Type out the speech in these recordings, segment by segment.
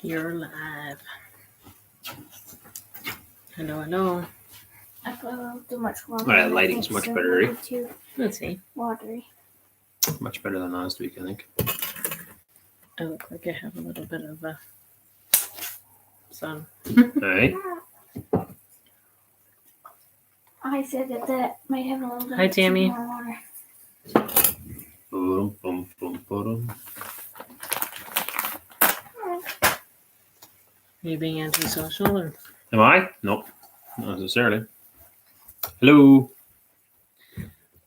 You're live. Hello, hello. I put a little too much water. That lighting's much better. Too Let's see. watery. Much better than last week, I think. I look like I have a little bit of a sun. All right. I said that might have a little bit Hi, Tammy. more water. Boom, boom, boom, boom. Are you being antisocial or? Am I? Nope. Not necessarily. Hello.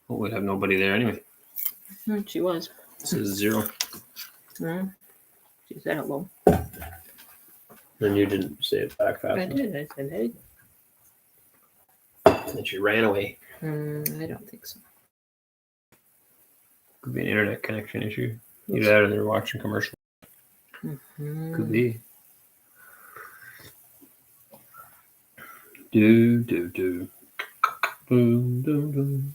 Oh, we have nobody there anyway. She was. This is 0. She said hello. Then you didn't say it back fast I enough. did. I said hey. Then she ran away. I don't think so. Could be an internet connection issue. Either that or they're watching commercial. Could be. Do. Boom, boom, boom.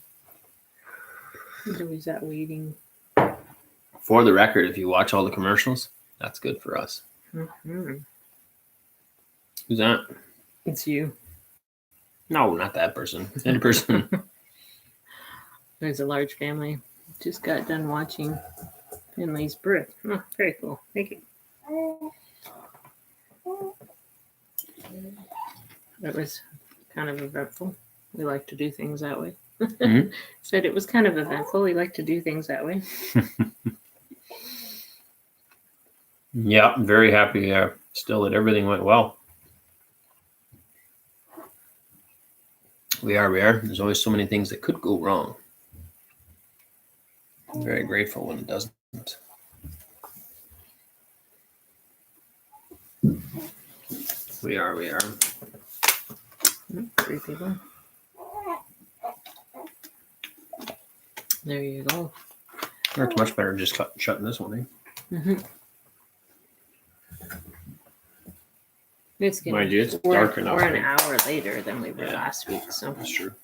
He's always that waiting. For the record, if you watch all the commercials, that's good for us. Mm-hmm. Who's that? It's you. No, not that person. That person. There's a large family. Just got done watching Finley's birth. Oh, very cool. Thank you. It was kind of eventful. We like to do things that way. Mhm. Said it was kind of eventful. We like to do things that way. Yeah, I'm very happy still that everything went well. We are. There's always so many things that could go wrong. I'm very grateful when it doesn't. We are. 3 people. There you go. It's much better just shutting this one in. Mm-hmm. It's Mind you, it's we're, dark enough. We're an hour later than we were Yeah. last week, so That's true.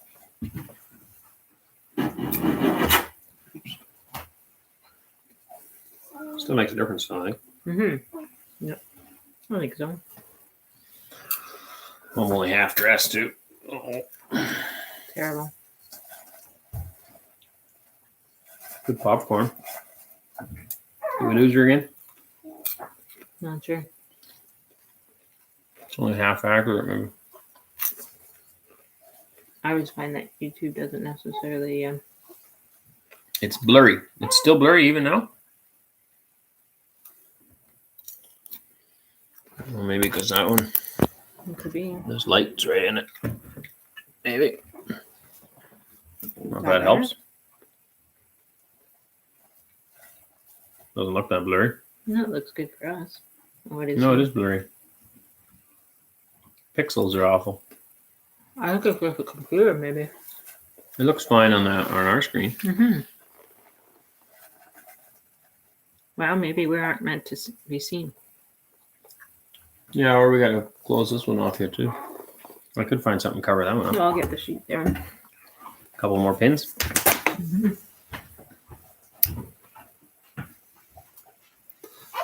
Still makes a difference, though, I think. Yep. I think so. I'm only half dressed, too. Oh. Terrible. Good popcorn. You a loser again? Not sure. It's only half accurate, maybe. I always find that YouTube doesn't necessarily. It's blurry. It's still blurry even now? Well, maybe because that one, It could be. there's lights right in it. Maybe. If Not that helps. Doesn't look that blurry. No, it looks good for us. What is No, it is blurry. Pixels are awful. I think it's with a computer, maybe. It looks fine on our screen. Mm-hmm. Well, maybe we aren't meant to be seen. Yeah, or we gotta close this one off here too. I could find something to cover that one up. So I'll get the sheet there. A couple more pins. Mm-hmm.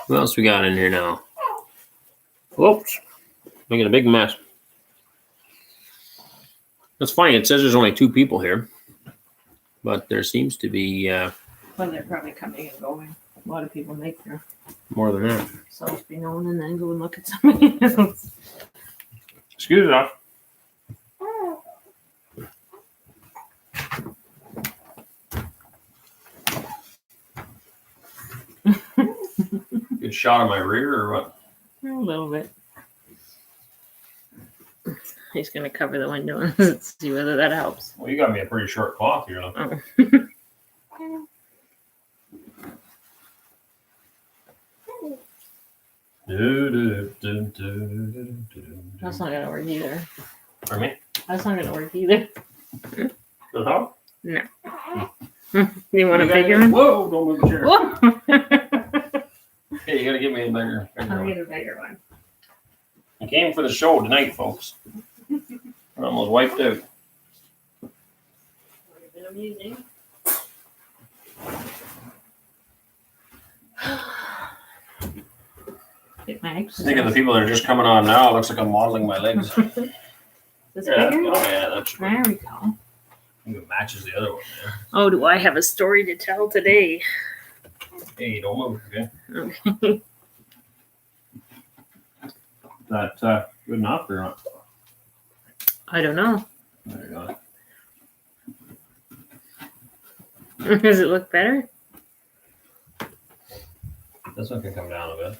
What else we got in here now? Whoops. Making a big mess. That's funny. It says there's only 2 people here. But there seems to be Well, they're probably coming and going. A lot of people make their more than that. selves be known and then go and look at somebody else. Excuse us. Good shot of my rear or what? A little bit. He's going to cover the window and see whether that helps. Well, you got me a pretty short cloth here. Oh. That's not going to work either. Pardon me? That's not going to work either. The help? No. You want a bigger one? Whoa, don't move the chair. Whoa. Hey, you gotta give me a bigger I'll one. get a bigger one. I came for the show tonight, folks. I almost wiped out. Would have been amusing. Get my exercise. Think of the people that are just coming on now. It looks like I'm modeling my legs. This Yeah, bigger? oh yeah, that's There we go. I think it matches the other one there. Oh, do I have a story to tell today? Hey, don't move, okay? Okay. That good enough or not? I don't know. There you go. Does it look better? This one can come down a bit.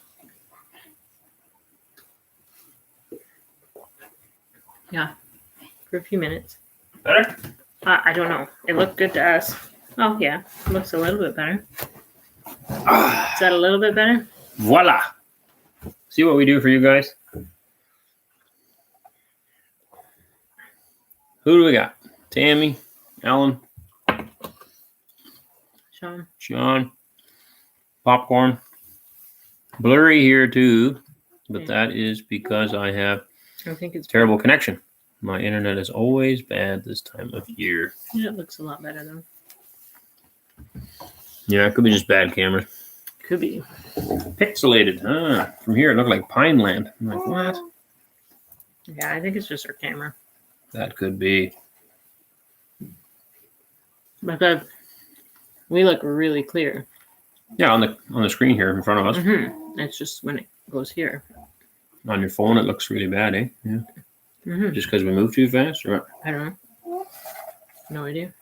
For a few minutes. Better? I don't know. It looked good to us. Oh, yeah. It looks a little bit better. Is that a little bit better? Voila! See what we do for you guys? Who do we got? Tammy, Ellen, Sean, popcorn. Blurry here too, but that is because I have I think it's terrible connection. My internet is always bad this time of year. Yeah, it looks a lot better though. Yeah, it could be just bad camera. Could be. Pixelated. From here it looked like Pine Land. I'm like, what? Yeah, I think it's just our camera. That could be. But we look really clear. Yeah, on the screen here in front of us. Mm-hmm. It's just when it goes here. On your phone, it looks really bad, eh? Yeah. Mm-hmm. Just because we move too fast, or what? I don't know. No idea.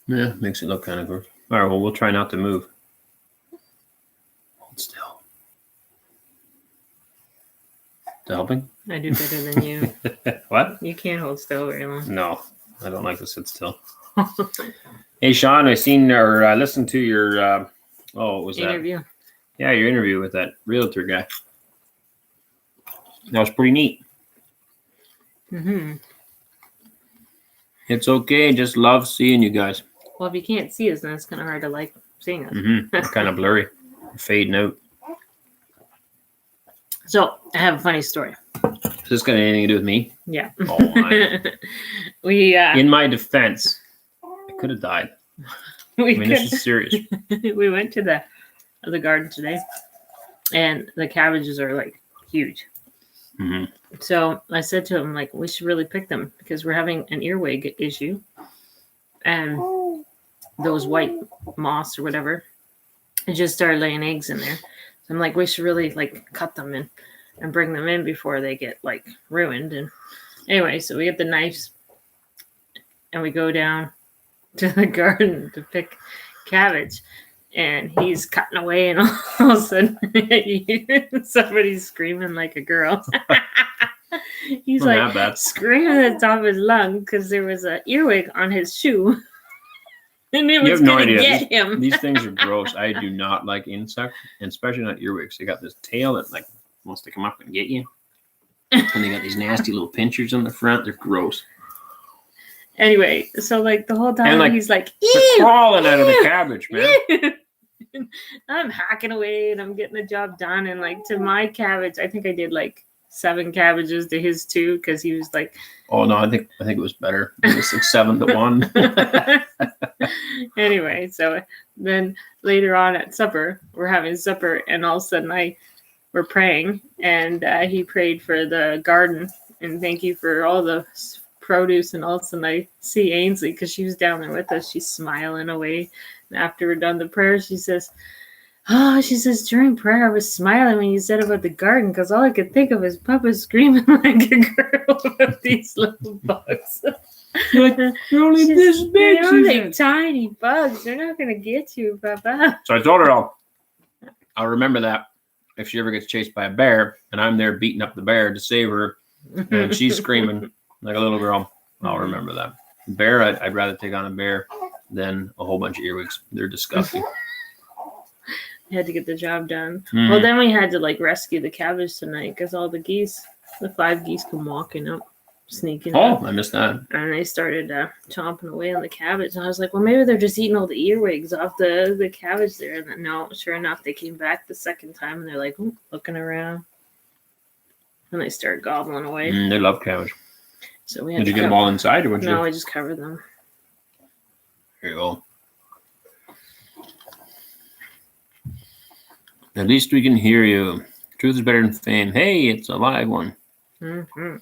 Yeah, makes it look kind of gross. All right, well, we'll try not to move. Hold still. Is that helping? I do better than you. What? You can't hold still very long. No, I don't like to sit still. Hey, Sean, I seen or listened to your, what was that? Interview. Yeah, your interview with that realtor guy. That was pretty neat. Mm-hmm. It's okay. Just love seeing you guys. Well, if you can't see us, then it's kind of hard to like seeing us. Mm-hmm. It's kind of blurry. Fading out. So, I have a funny story. Has this got anything to do with me? Yeah. Oh, We in my defense, I could have died. This is serious. We went to the garden today, and the cabbages are like huge. Mm-hmm. So I said to him, like, we should really pick them because we're having an earwig issue, and those white moths or whatever, it just started laying eggs in there. So I'm like, we should really like cut them and bring them in before they get like ruined. And anyway, so we get the knives and we go down to the garden to pick cabbage, and he's cutting away, and all of a sudden somebody's screaming like a girl. He's like screaming at the top of his lung because there was an earwig on his shoe. And it was going to get him. These things are gross. I do not like insects, and especially not earwigs. They got this tail that like wants to come up and get you. And they got these nasty little pinchers on the front. They're gross. Anyway, so like the whole time like, he's like, they're crawling out of the cabbage, man. I'm hacking away and I'm getting the job done. And like to my cabbage, I think I did like 7 cabbages to his 2 because he was like, oh no, I think it was better. It was like 7 to 1. Anyway, so then later on at supper, we're having supper, and all of a sudden we're praying, and he prayed for the garden and thank you for all the produce, and all of a sudden I see Ainsley because she was down there with us. She's smiling away, and after we're done the prayer, she says, during prayer I was smiling when you said about the garden because all I could think of is Papa screaming like a girl about these little bugs. They're only this big. They're only tiny bugs. They're not going to get you, Papa. So I told her I'll remember that if she ever gets chased by a bear and I'm there beating up the bear to save her and she's screaming like a little girl, I'll remember that. Bear, I'd rather take on a bear than a whole bunch of earwigs. They're disgusting. Had to get the job done. Well, then we had to like rescue the cabbage tonight because all the 5 geese come walking up, sneaking up. Oh, I missed that. And they started chomping away on the cabbage. And I was like, well, maybe they're just eating all the earwigs off the cabbage there. And then, no, sure enough, they came back the second time and they're like, looking around. And they started gobbling away. They love cabbage. So we had Did you get them all inside or what? No, I just covered them. Here you go. At least we can hear you. Truth is better than fame. Hey, it's a live one. Mm-hmm.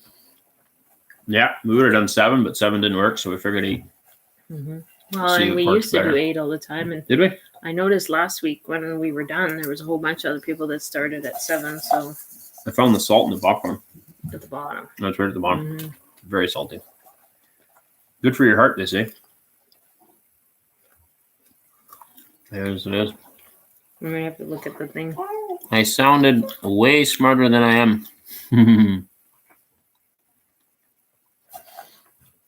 Yeah, we would have done 7, but 7 didn't work, so we figured 8. Mm-hmm. Well, See and what we works used to better. do 8 all the time, and Did we? I noticed last week when we were done, there was a whole bunch of other people that started at 7, so I found the salt in the popcorn. at the bottom. That's right at the bottom. Mm-hmm. Very salty. Good for your heart, they say. There's it is. We may have to look at the thing. I sounded way smarter than I am.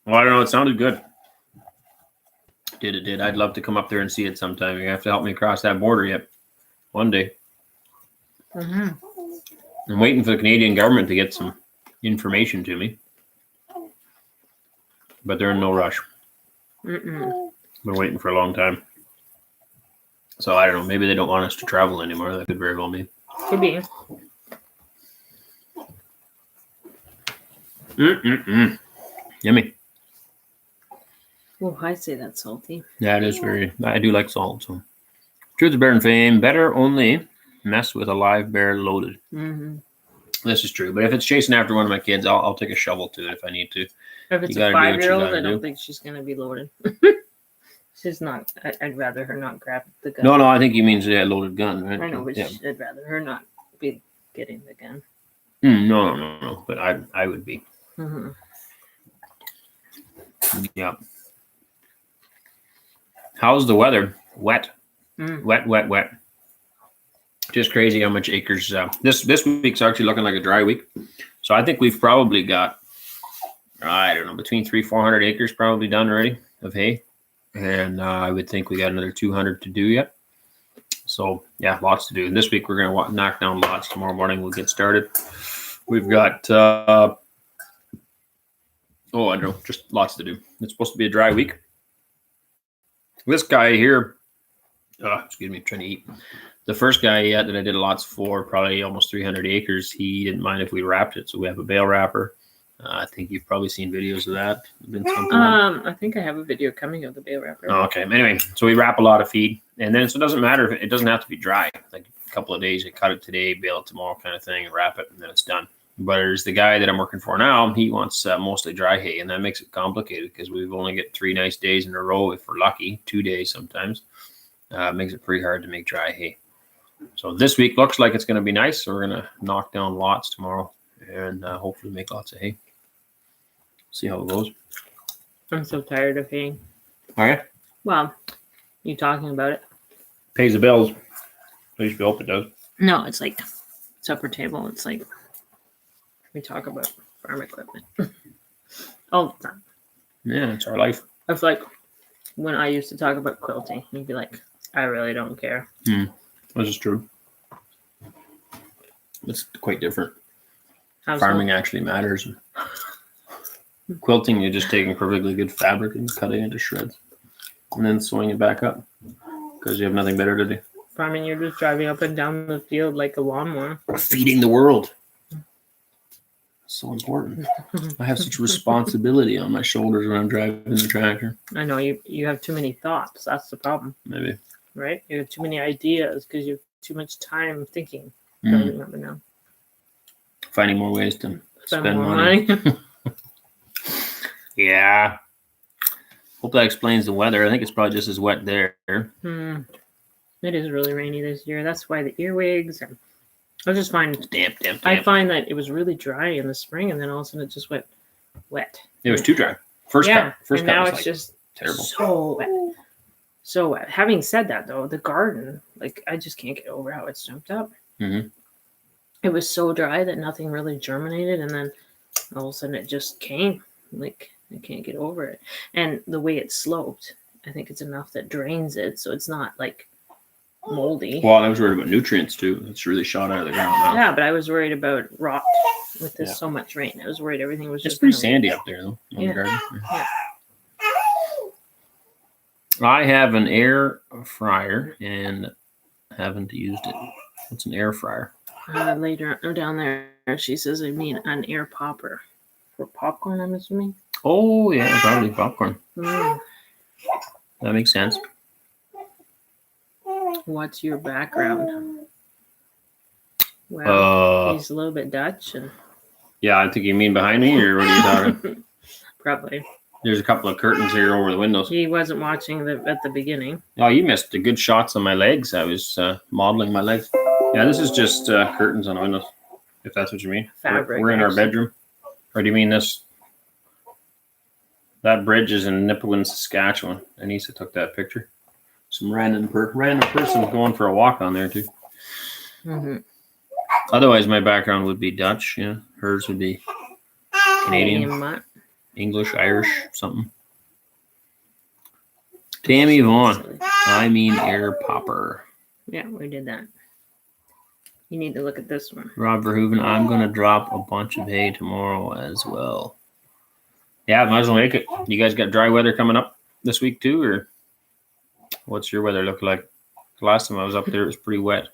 Well, I don't know. It sounded good. It did. I'd love to come up there and see it sometime. You have to help me cross that border yet. One day. Mm-hmm. I'm waiting for the Canadian government to get some information to me. But they're in no rush. Mm-mm. Been waiting for a long time. So I don't know. Maybe they don't want us to travel anymore. That could very well be. Could be. Yummy. Oh, I say that's salty. Yeah, it is very. I do like salt. So, truth is better than fame. Better only mess with a live bear loaded. Mm-hmm. This is true. But if it's chasing after one of my kids, I'll take a shovel to it if I need to. If it's You a gotta do what you 5-year-old, gotta I don't do. think she's going to be loaded. She's not. I'd rather her not grab the gun. No, I think he means a loaded gun, right? I know, but Yeah. I'd rather her not be getting the gun. No. But I would be. Mm-hmm. Yeah. How's the weather? Wet. Mm. Wet. Just crazy how much acres. This week's actually looking like a dry week. So I think we've probably got, I don't know, between 300-400 acres probably done already of hay. And I would think we got another 200 to do yet. So yeah, lots to do. And this week we're going to knock down lots. Tomorrow morning we'll get started. We've got, I don't know, just lots to do. It's supposed to be a dry week. This guy here, trying to eat. The first guy that I did lots for, probably almost 300 acres, he didn't mind if we wrapped it. So we have a bale wrapper. I think you've probably seen videos of that. Been something I think I have a video coming of the bale wrapper. Oh, okay. Anyway, so we wrap a lot of feed, and then so it doesn't matter if it doesn't have to be dry. Like a couple of days, I cut it today, bale it tomorrow, kind of thing, and wrap it, and then it's done. But there's the guy that I'm working for now. He wants mostly dry hay, and that makes it complicated because we've only get 3 nice days in a row if we're lucky, 2 days sometimes. Makes it pretty hard to make dry hay. So this week looks like it's going to be nice. So we're going to knock down lots tomorrow and hopefully make lots of hay. See how it goes. I'm so tired of haying. All right. Well, you talking about it? Pays the bills. At least we hope it does. No, it's like supper table. It's like we talk about farm equipment all the time. Yeah, it's our life. It's like when I used to talk about quilting, you'd be like, I really don't care. This is true. It's quite different. How's Farming actually matters. Quilting, you're just taking perfectly good fabric and cutting it into shreds and then sewing it back up because you have nothing better to do. Farming, you're just driving up and down the field like a lawnmower. Feeding the world. So important. I have such responsibility on my shoulders when I'm driving the tractor. I know you have too many thoughts. That's the problem, Maybe. right? You have too many ideas because you have too much time thinking. Building up and down. Finding more ways to spend more money. Yeah. Hope that explains the weather. I think it's probably just as wet there. It is really rainy this year. That's why the earwigs and I just find Damp. I find that it was really dry in the spring and then all of a sudden it just went wet. It was too dry. First cut and now was it's like just terrible. so wet. So wet. Having said that though, the garden, like I just can't get over how it's jumped up. Mm-hmm. It was so dry that nothing really germinated and then all of a sudden it just came. Like I can't get over it. And the way it's sloped, I think it's enough that drains it so it's not like moldy. Well, I was worried about nutrients too. It's really shot out of the ground now. Yeah, but I was worried about rot with this so much rain. I was worried everything was It's just pretty gonna sandy up there though. On the garden. Yeah. I have an air fryer and haven't used it. What's an air fryer? Later down there, she says I mean an air popper for popcorn. I'm assuming. Oh yeah, probably popcorn. Mm. That makes sense. What's your background? Well, he's a little bit Dutch, and yeah, I think you mean behind me, or what are you talking? probably There's a couple of curtains here over the windows. he wasn't watching at the beginning. Oh, you missed the good shots on my legs. I was modeling my legs. Yeah, this is just curtains on the windows, if that's what you mean. Fabric, We're in our actually. bedroom. Or do you mean this? That bridge is in Nipawin, Saskatchewan. Anissa took that picture. Some random person going for a walk on there too. Mm-hmm. Otherwise, my background would be Dutch. Yeah, hers would be Canadian, English, Irish, something. Tammy Vaughn. I mean, air popper. Yeah, we did that. You need to look at this one. Rob Verhoeven. I'm gonna drop a bunch of hay tomorrow as well. Yeah, might as well make it. You guys got dry weather coming up this week too, or what's your weather look like? The last time I was up there, it was pretty wet.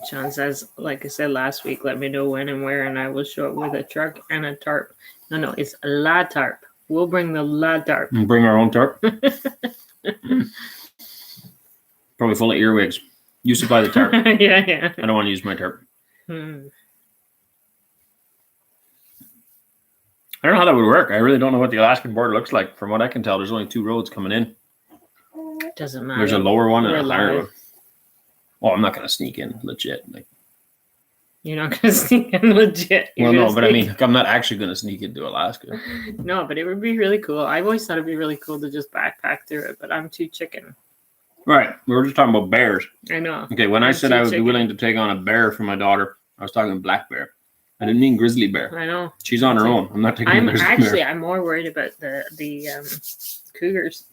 Sean says, like I said last week, let me know when and where, and I will show up with a truck and a tarp. No, it's a la tarp. We'll bring the la tarp. And bring our own tarp. Probably full of earwigs. You supply the tarp. Yeah. I don't want to use my tarp. Hmm. I don't know how that would work. I really don't know what the Alaskan border looks like. From what I can tell, there's only 2 roads coming in. Doesn't matter. There's a lower one and a higher live. one. Well, I'm not going to sneak in legit. Like, You're not going to sneak in legit. You're well, no, gonna but I sneak- mean, I'm not actually going to sneak into Alaska. No, but it would be really cool. I always thought it'd be really cool to just backpack through it, but I'm too chicken. Right. We were just talking about bears. I know. Okay, when I I'm said too I would be chicken. willing to take on a bear for my daughter, I was talking black bear. I didn't mean grizzly bear. I know. She's on her own. I'm not taking a grizzly bear. I'm more worried about the cougars,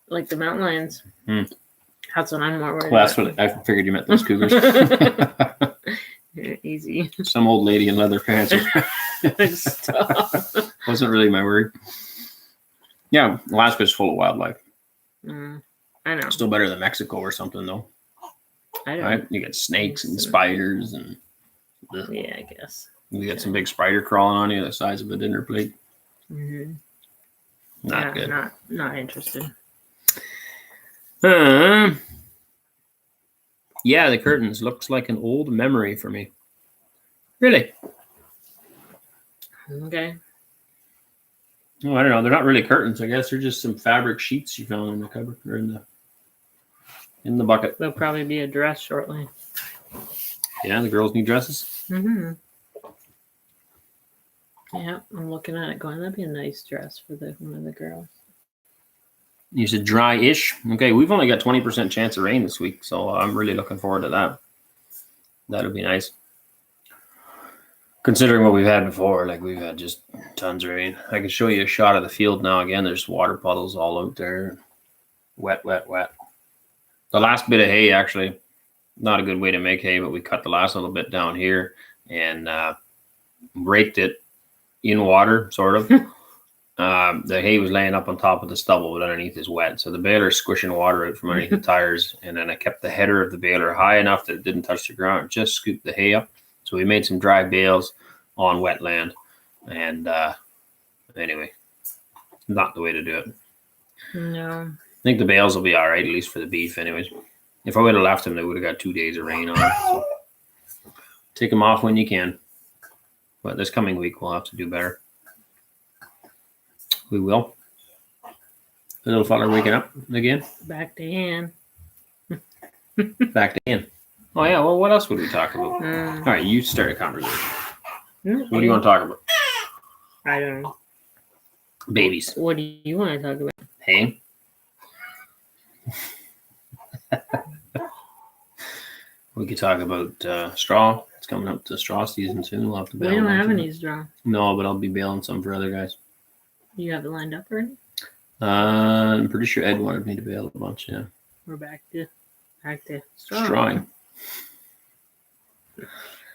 like the mountain lions. Hmm. That's what I'm more worried Well, that's about. what I figured you meant, those cougars. Yeah, easy. Some old lady in leather pants. Stop. Wasn't really my worry. Yeah, Alaska's full of wildlife. I know. Still better than Mexico or something, though. I don't. Right? You got snakes and spiders, and Yeah, I guess. you got some big spider crawling on you the size of a dinner plate. Mm-hmm. Not good. Not interested. Yeah, the curtains looks like an old memory for me. Really? Okay. Oh, I don't know. They're not really curtains. I guess they're just some fabric sheets you found in the cupboard or in the bucket. There'll probably be a dress shortly. Yeah, the girls need dresses. Mm-hmm. Yeah, I'm looking at it going, that'd be a nice dress for one of the girls. You said dry-ish. Okay, we've only got 20% chance of rain this week, so I'm really looking forward to that. That'll be nice. Considering what we've had before, like we've had just tons of rain. I can show you a shot of the field now. Again, there's water puddles all out there. Wet, wet, wet. The last bit of hay, actually, not a good way to make hay, but we cut the last little bit down here and raked it in water, sort of. The hay was laying up on top of the stubble, but underneath is wet. So the baler's squishing water out from underneath the tires. And then I kept the header of the baler high enough that it didn't touch the ground. Just scooped the hay up. So we made some dry bales on wet land. And anyway, not the way to do it. No. I think the bales will be all right, at least for the beef anyways. If I would have left them, they would have got 2 days of rain on it. So take them off when you can. But this coming week, we'll have to do better. We will. The little fella waking up again. Back to Ann. Back to in. Oh, yeah. Well, what else would we talk about? Mm. All right. You start a conversation. Okay. What do you want to talk about? I don't know. Babies. What do you want to talk about? Hay. We could talk about straw. It's coming up to straw season soon. We'll have to We bale. don't a bunch have of any it. straw. No, but I'll be baling some for other guys. You have it lined up already? I'm pretty sure Ed wanted me to bail a bunch. Yeah. We're back to straw. Strawing.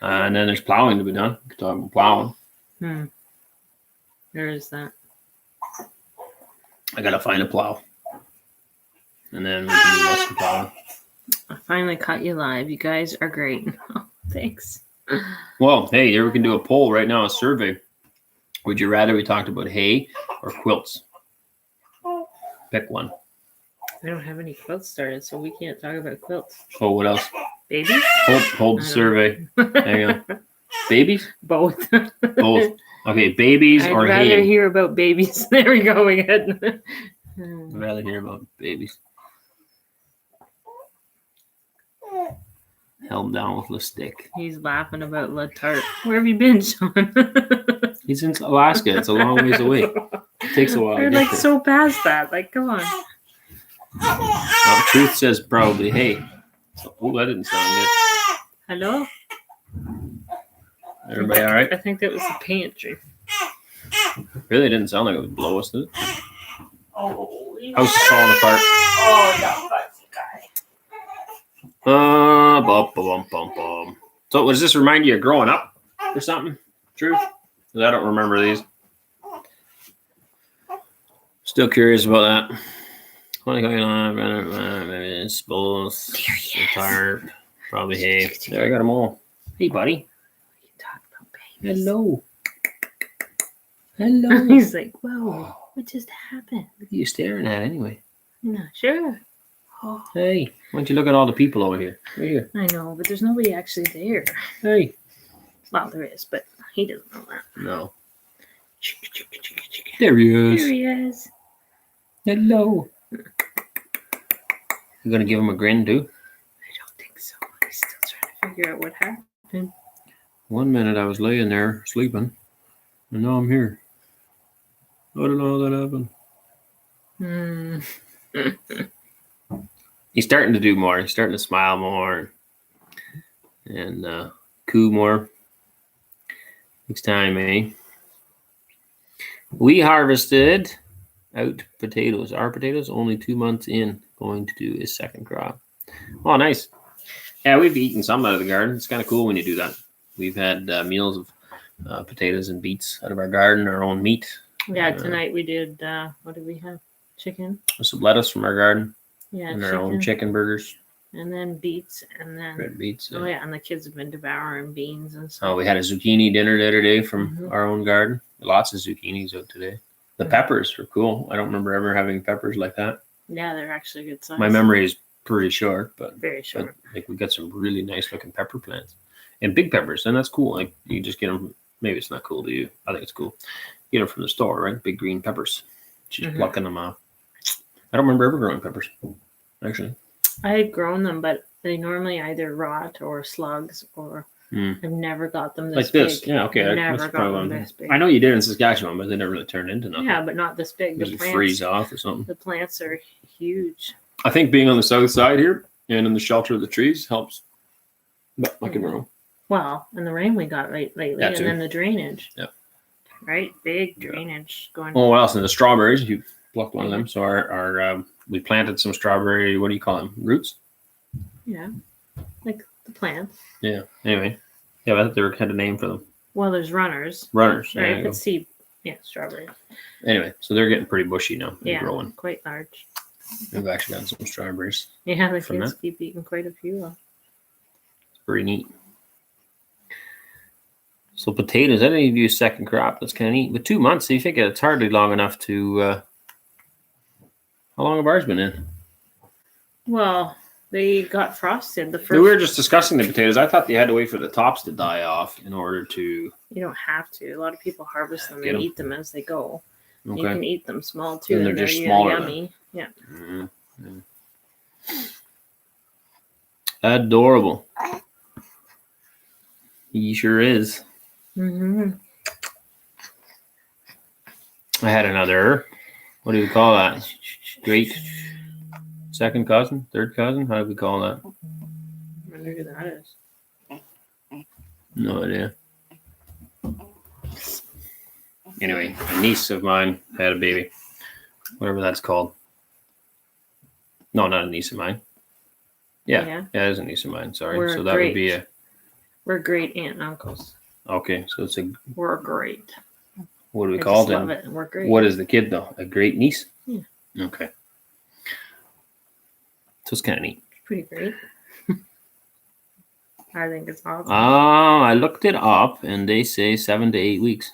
And then there's plowing to be done. We could talk about plowing. There is that. I gotta find a plow. And then we can do less plowing. I finally caught you live. You guys are great. Oh, thanks. Well, hey, here we can do a poll right now, a survey. Would you rather we talked about hay or quilts? Pick one. I don't have any quilts started, so we can't talk about quilts. Oh, what else? Babies? Hold the survey. Hang on. Babies? Both. Both. Okay, babies I'd or rather hay? hear about babies. There we go again. I'd rather hear about babies. Held down with a stick. He's laughing about La Tarte. Where have you been, Sean? He's in Alaska. It's a long ways away. It takes a while. We're to get like there. so past that. Like, come on. Truth says probably hay. Oh, that didn't sound good. Hello? Everybody all right? I think that was the pantry. Really didn't sound like it was blow us, did it? Oh, House is falling apart. Oh, that fuzzy guy. Bum. So does this remind you of growing up or something? Truth? 'Cause I don't remember these. Still curious about that. What going on? Maybe it's both. There he is. Tarp, probably hay. There, I got them all. Hey, buddy. You talk about babies. Hello. Hello. He's like, whoa, what just happened? What are you staring at anyway? I'm not sure. Oh, Hey, why don't you look at all the people over here? Right here. I know, but there's nobody actually there. Hey. Well, there is, but he doesn't know that. No. There he is. There he is. Hello. You gonna give him a grin too? I don't think so. He's still trying to figure out what happened. 1 minute I was laying there sleeping, and now I'm here. I don't know how that happened. He's starting to do more. He's starting to smile more and coo more. Next time, eh? We harvested out potatoes. Our potatoes only 2 months in, going to do his second crop. Oh, nice. Yeah, we've eaten some out of the garden. It's kind of cool when you do that. We've had meals of potatoes and beets out of our garden, our own meat. Yeah, tonight we did, what did we have? Chicken? Some lettuce from our garden. Yeah, And our own chicken burgers. And then beets, and then... Red beets. Oh, yeah, and the kids have been devouring beans and stuff. Oh, we had a zucchini dinner the other day from our own garden. Lots of zucchinis out today. The peppers were cool. I don't remember ever having peppers like that. Yeah, they're actually good size. My memory is pretty short, but very short. Like we got some really nice looking pepper plants and big peppers, and that's cool. Like you just get them. Maybe it's not cool to you. I think it's cool. Get them from the store, right? Big green peppers. Just plucking them off. I don't remember ever growing peppers, actually. I had grown them, but they normally either rot or slugs, or I've never got them this like this. big. Yeah, okay. I've never got them this big. I know you did in Saskatchewan, but they never really turned into nothing. Yeah, but not this big. They freeze off or something. The plants are huge. I think being on the south side here and in the shelter of the trees helps. But I can wrong. Well, and the rain we got lately, and then the drainage. Yeah. Right, big drainage going. Oh, what else? And the strawberries. You plucked one of them. So our we planted some strawberry. What do you call them? Roots. Yeah, like the plants. Yeah. Anyway, yeah, I thought they had a name for them. Well, there's runners. Runners. Right, but seed. Yeah, strawberries. Anyway, so they're getting pretty bushy now. They're growing. Quite large. We've actually gotten some strawberries. Yeah, the kids keep eating quite a few. It's pretty neat. So potatoes, I didn't even do a second crop. That's kind of neat. But 2 months, so you think it's hardly long enough to... how long have ours been in? Well, they got frosted. The first. We were just discussing the potatoes. I thought they had to wait for the tops to die off in order to... You don't have to. A lot of people harvest them and eat them as they go. Okay. You can eat them small too. And they're just smaller. Yummy. Yeah. Mm-hmm. Adorable. He sure is. Mm-hmm. I had another. What do we call that? Great second cousin, third cousin. How do we call that? I wonder who that is. No idea. Anyway, a niece of mine had a baby, whatever that's called. No, not a niece of mine. Yeah, it is a niece of mine. Sorry. We're so that would be a. We're great aunt and uncles. Okay, so it's a. We're great. What do we call them? Love it. We're great. What is the kid though? A great niece? Yeah. Okay. So it's kind of neat. Pretty great. I think it's awesome. I looked it up, and they say 7 to 8 weeks.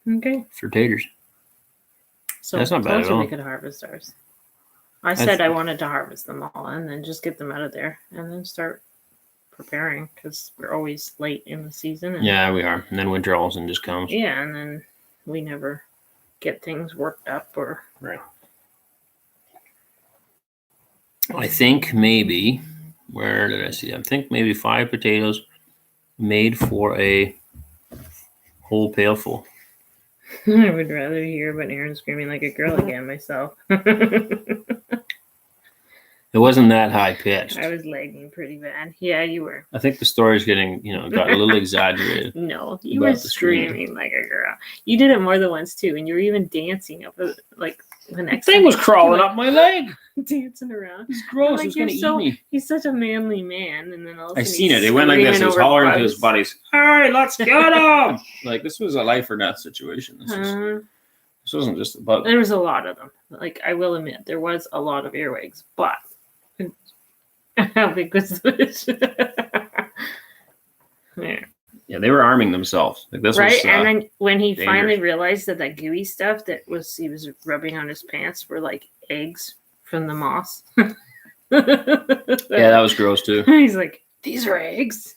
Okay. For taters. So that's not bad at all. We could harvest ours. I said I wanted to harvest them all and then just get them out of there and then start preparing because we're always late in the season. And, Yeah, we are. And then winter all of a sudden just comes. yeah, and then we never get things worked up or. Right. I think maybe, where did I see that? I think maybe 5 potatoes made for a whole pailful. I would rather hear about Aaron screaming like a girl again myself. It wasn't that high pitched. I was lagging pretty bad. Yeah, you were. I think the story's getting, got a little exaggerated. No, you About were the scream. screaming like a girl. You did it more than once too, and you were even dancing up like the The next thing time was you crawling do it, up my leg. dancing around. It's gross. Like, It was going to eat you're me. He's such a manly man, and then all of a I sudden seen he's it. It went like this. He screaming was over hollering to bugs. his buddies. All right, let's get him. Like, this was a life or death situation. This wasn't just a bug. There was a lot of them. Like, I will admit, there was a lot of earwigs, but how big was this? Yeah. Yeah, they were arming themselves. Like this Right, was, and then when he dangerous. finally realized that gooey stuff he was rubbing on his pants were like eggs from the moss. yeah, that was gross too. He's like, these are eggs.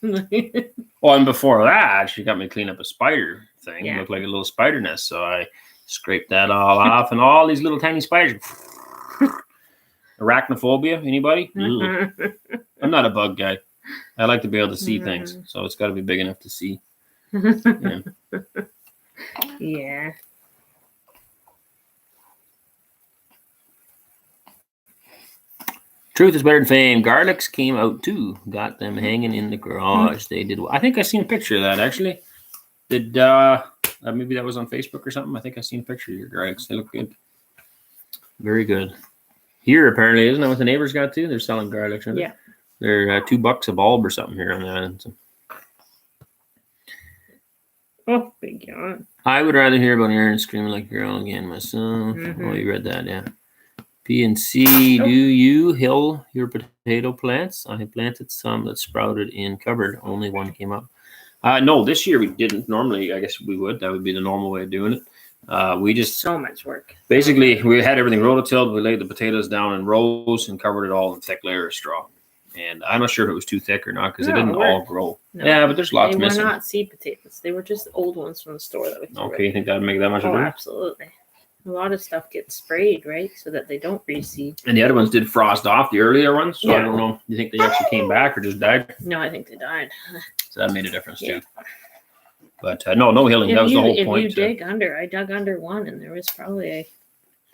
Well, and before that, she got me clean up a spider thing. Yeah. It looked like a little spider nest, so I scraped that all off, and all these little tiny spiders. Arachnophobia? Anybody? Ugh. I'm not a bug guy. I like to be able to see things, so it's got to be big enough to see. Yeah. Yeah. Truth is better than fame. Garlics came out too. Got them hanging in the garage. They did. I think I seen a picture of that actually. Did maybe that was on Facebook or something? I think I seen a picture of your garlics. They look good. Very good. Here apparently, isn't that what the neighbors got too? They're selling garlics. Aren't they? Yeah. They're $2 a bulb or something here on that end. So. Oh, big yawn. I would rather hear about Aaron screaming like a girl again myself. Mhm. Oh, you read that, yeah. P&C, do you hill your potato plants? I planted some that sprouted in cupboard. Only one came up. No, this year we didn't. Normally, I guess we would. That would be the normal way of doing it. We just So much work. basically we had everything rototilled. We laid the potatoes down in rows and covered it all in thick layer of straw. And I'm not sure if it was too thick or not because No, it didn't it worked. all grow. No. Yeah, but there's lots They missing. were not seed potatoes. They were just old ones from the store that we threw Okay, you think that'd make that much of Oh, a difference? absolutely. A lot of stuff gets sprayed, right? So that they don't reseed. And the other ones did frost off, the earlier ones. So I Yeah. don't know. You think they actually came back or just died? No, I think they died. So that made a difference Yeah. too. But no hilling. That was the whole if point. you dig under, I dug under one and there was probably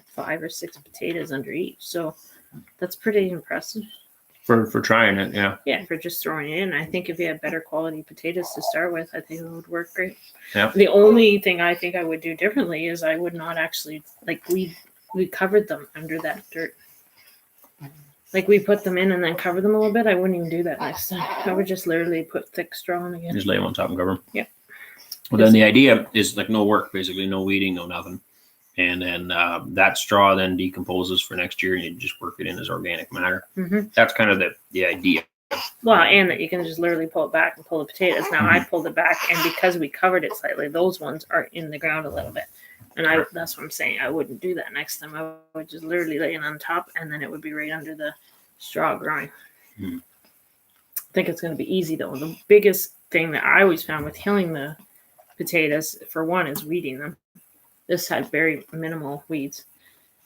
5 or 6 potatoes under each. So that's pretty impressive. For trying it, yeah. Yeah, for just throwing it in. I think if you had better quality potatoes to start with, I think it would work great. Yeah. The only thing I think I would do differently is I would not actually we covered them under that dirt. Like we put them in and then cover them a little bit. I wouldn't even do that next time. I would just literally put thick straw on again. Just lay them on top and cover them. Yeah. Well, then the idea is like no work, basically, no weeding, no nothing. And then that straw then decomposes for next year, and you just work it in as organic matter. Mm-hmm. That's kind of the idea. Well, and that you can just literally pull it back and pull the potatoes. Now I pulled it back, and because we covered it slightly, those ones are in the ground a little bit. And that's what I'm saying. I wouldn't do that next time. I would just literally lay it on top, and then it would be right under the straw growing. Hmm. I think it's going to be easy, though. The biggest thing that I always found with hilling the potatoes, for one, is weeding them. This had very minimal weeds.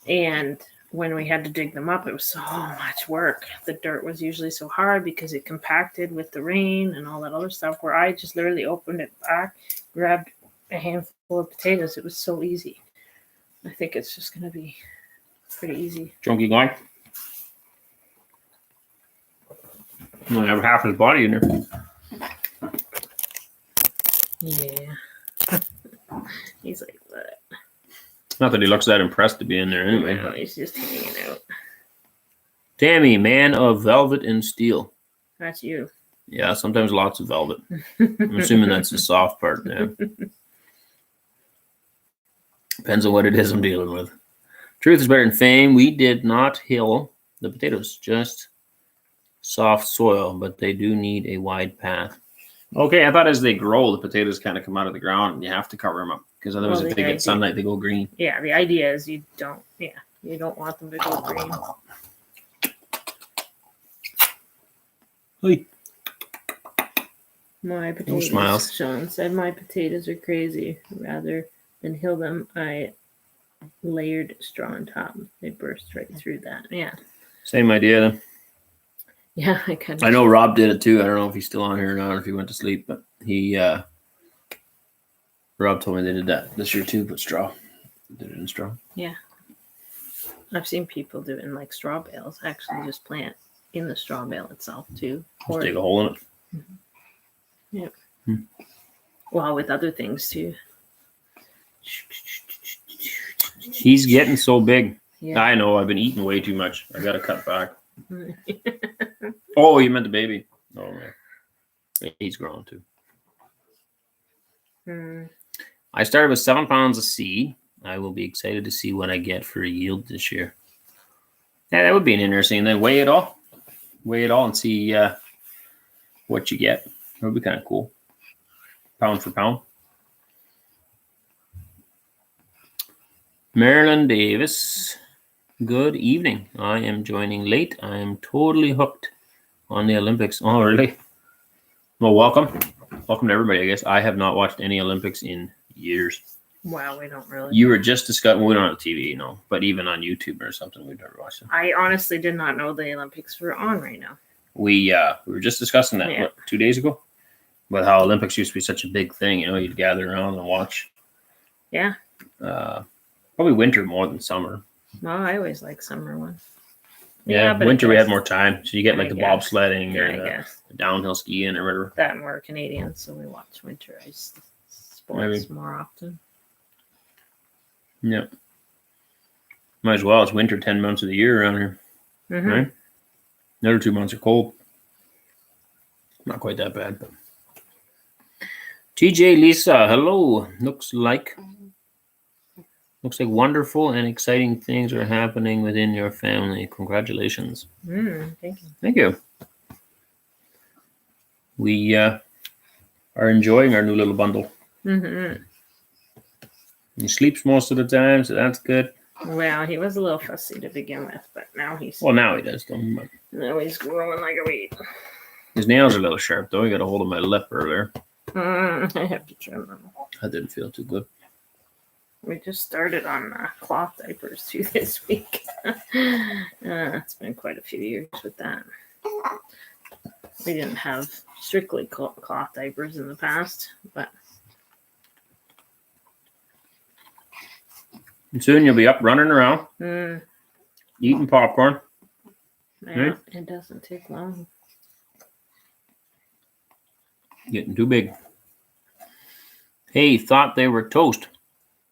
And when we had to dig them up, it was so much work. The dirt was usually so hard because it compacted with the rain and all that other stuff, where I just literally opened it back, grabbed a handful of potatoes. It was so easy. I think it's just going to be pretty easy. Chunky guy. Only have half his body in there. Yeah. He's like, what? Not that he looks that impressed to be in there anyway. No, he's just hanging out. Tammy, man of velvet and steel. That's you. Yeah, sometimes lots of velvet. I'm assuming that's the soft part now. Depends on what it is I'm dealing with. Truth is better than fame. We did not hill the potatoes, just soft soil, but they do need a wide path. Okay, I thought as they grow, the potatoes kind of come out of the ground and you have to cover them up because otherwise if they get sunlight, they go green. Yeah, the idea is you don't want them to go green. Hey. My potatoes. smiles. Sean said my potatoes are crazy. Rather than hill them, I layered straw on top. They burst right through that. Yeah. Same idea. Then. Yeah, I kind of. I know Rob did it too. I don't know if he's still on here or not, or if he went to sleep, but Rob told me they did that this year too. Put straw. Did it in straw. Yeah. I've seen people do it in like straw bales. Actually, just plant in the straw bale itself too. Just dig a hole in it. Yep. Well, with other things too. He's getting so big. Yeah. I know. I've been eating way too much. I got to cut back. Oh, you meant the baby? Oh man, he's growing too. I started with 7 pounds of seed. I will be excited to see what I get for a yield this year. Yeah, that would be an interesting. Then weigh it all, and see what you get. That would be kind of cool. Pound for pound. Marilyn Davis. Good evening. I am joining late. I am totally hooked on the Olympics. Oh, really? Well, welcome. Welcome to everybody, I guess. I have not watched any Olympics in years. Wow, we don't really. You were just discussing, we don't have TV, but even on YouTube or something, we've never watched it. I honestly did not know the Olympics were on right now. We were just discussing that, 2 days ago? About how Olympics used to be such a big thing, you'd gather around and watch. Yeah. Probably winter more than summer. Well, I always like summer ones. Yeah, but winter we had more time, so you get like I the guess. bobsledding Yeah, or I the guess. downhill skiing or whatever. That and we're Canadians, so we watch winterized sports more often. Yeah. Might as well. It's winter 10 months of the year around here, right? The other 2 months are cold. Not quite that bad, but. TJ Lisa, hello. Looks like wonderful and exciting things are happening within your family. Congratulations. Thank you. Thank you. We are enjoying our new little bundle. He sleeps most of the time, so that's good. Well, he was a little fussy to begin with, but now he's. Well, now he does, though. But Now he's growing like a weed. his nails are a little sharp, though. He got a hold of my lip earlier. I have to trim them. That didn't feel too good. We just started on cloth diapers too this week. It's been quite a few years with that. We didn't have strictly cloth diapers in the past, but And soon you'll be up running around, eating popcorn. yeah, it doesn't take long. Getting too big. Hey, thought they were toast.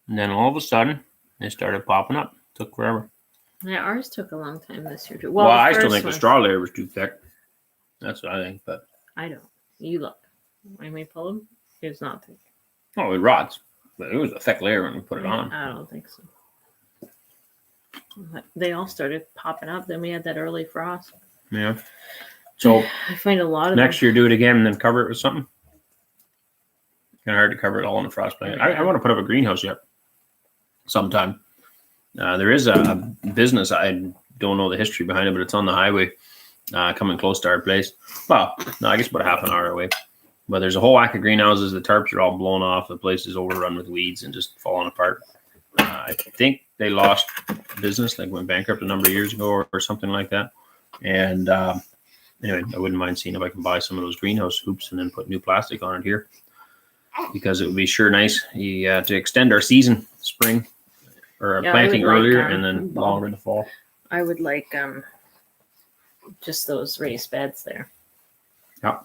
And then all of a sudden, they started popping up. Took forever. Yeah, ours took a long time this year too. Well, I still first think the one- straw layer was too thick. That's what I think. But I don't. You look. When we pull them, it's not thick. oh, it rots. But it was a thick layer when we put it on. I don't think so. But they all started popping up. Then we had that early frost. Yeah. So I find a lot of next year, do it again and then cover it with something. Kind of hard to cover it all in the frost plant. I want to put up a greenhouse yet. Sometime. There is a business. I don't know the history behind it, but it's on the highway coming close to our place. Well, no, I guess about a half an hour away. But there's a whole whack of greenhouses. The tarps are all blown off. The place is overrun with weeds and just falling apart. I think they lost business, like went bankrupt a number of years ago or something like that. And anyway, I wouldn't mind seeing if I can buy some of those greenhouse hoops and then put new plastic on it here. Because it would be sure nice to extend our season, spring, or planting earlier and then longer in the fall. I would like just those raised beds there. Yeah.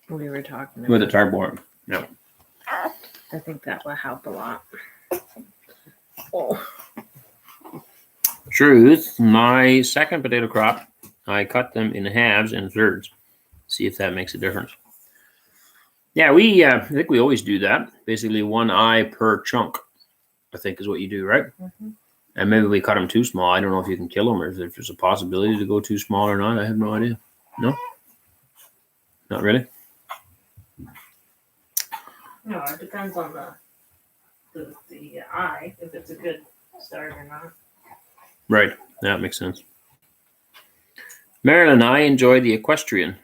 We were talking about. With the tarpboard. Yeah. I think that will help a lot. Oh. Truth, my second potato crop, I cut them in halves and thirds. See if that makes a difference. Yeah, I think we always do that. Basically, 1 eye per chunk, I think is what you do, right? And maybe we cut them too small. I don't know if you can kill them or if there's a possibility to go too small or not. I have no idea. No? Not really? No, it depends on the eye, if it's a good start or not. Right. That makes sense. Marilyn, I enjoy the equestrian.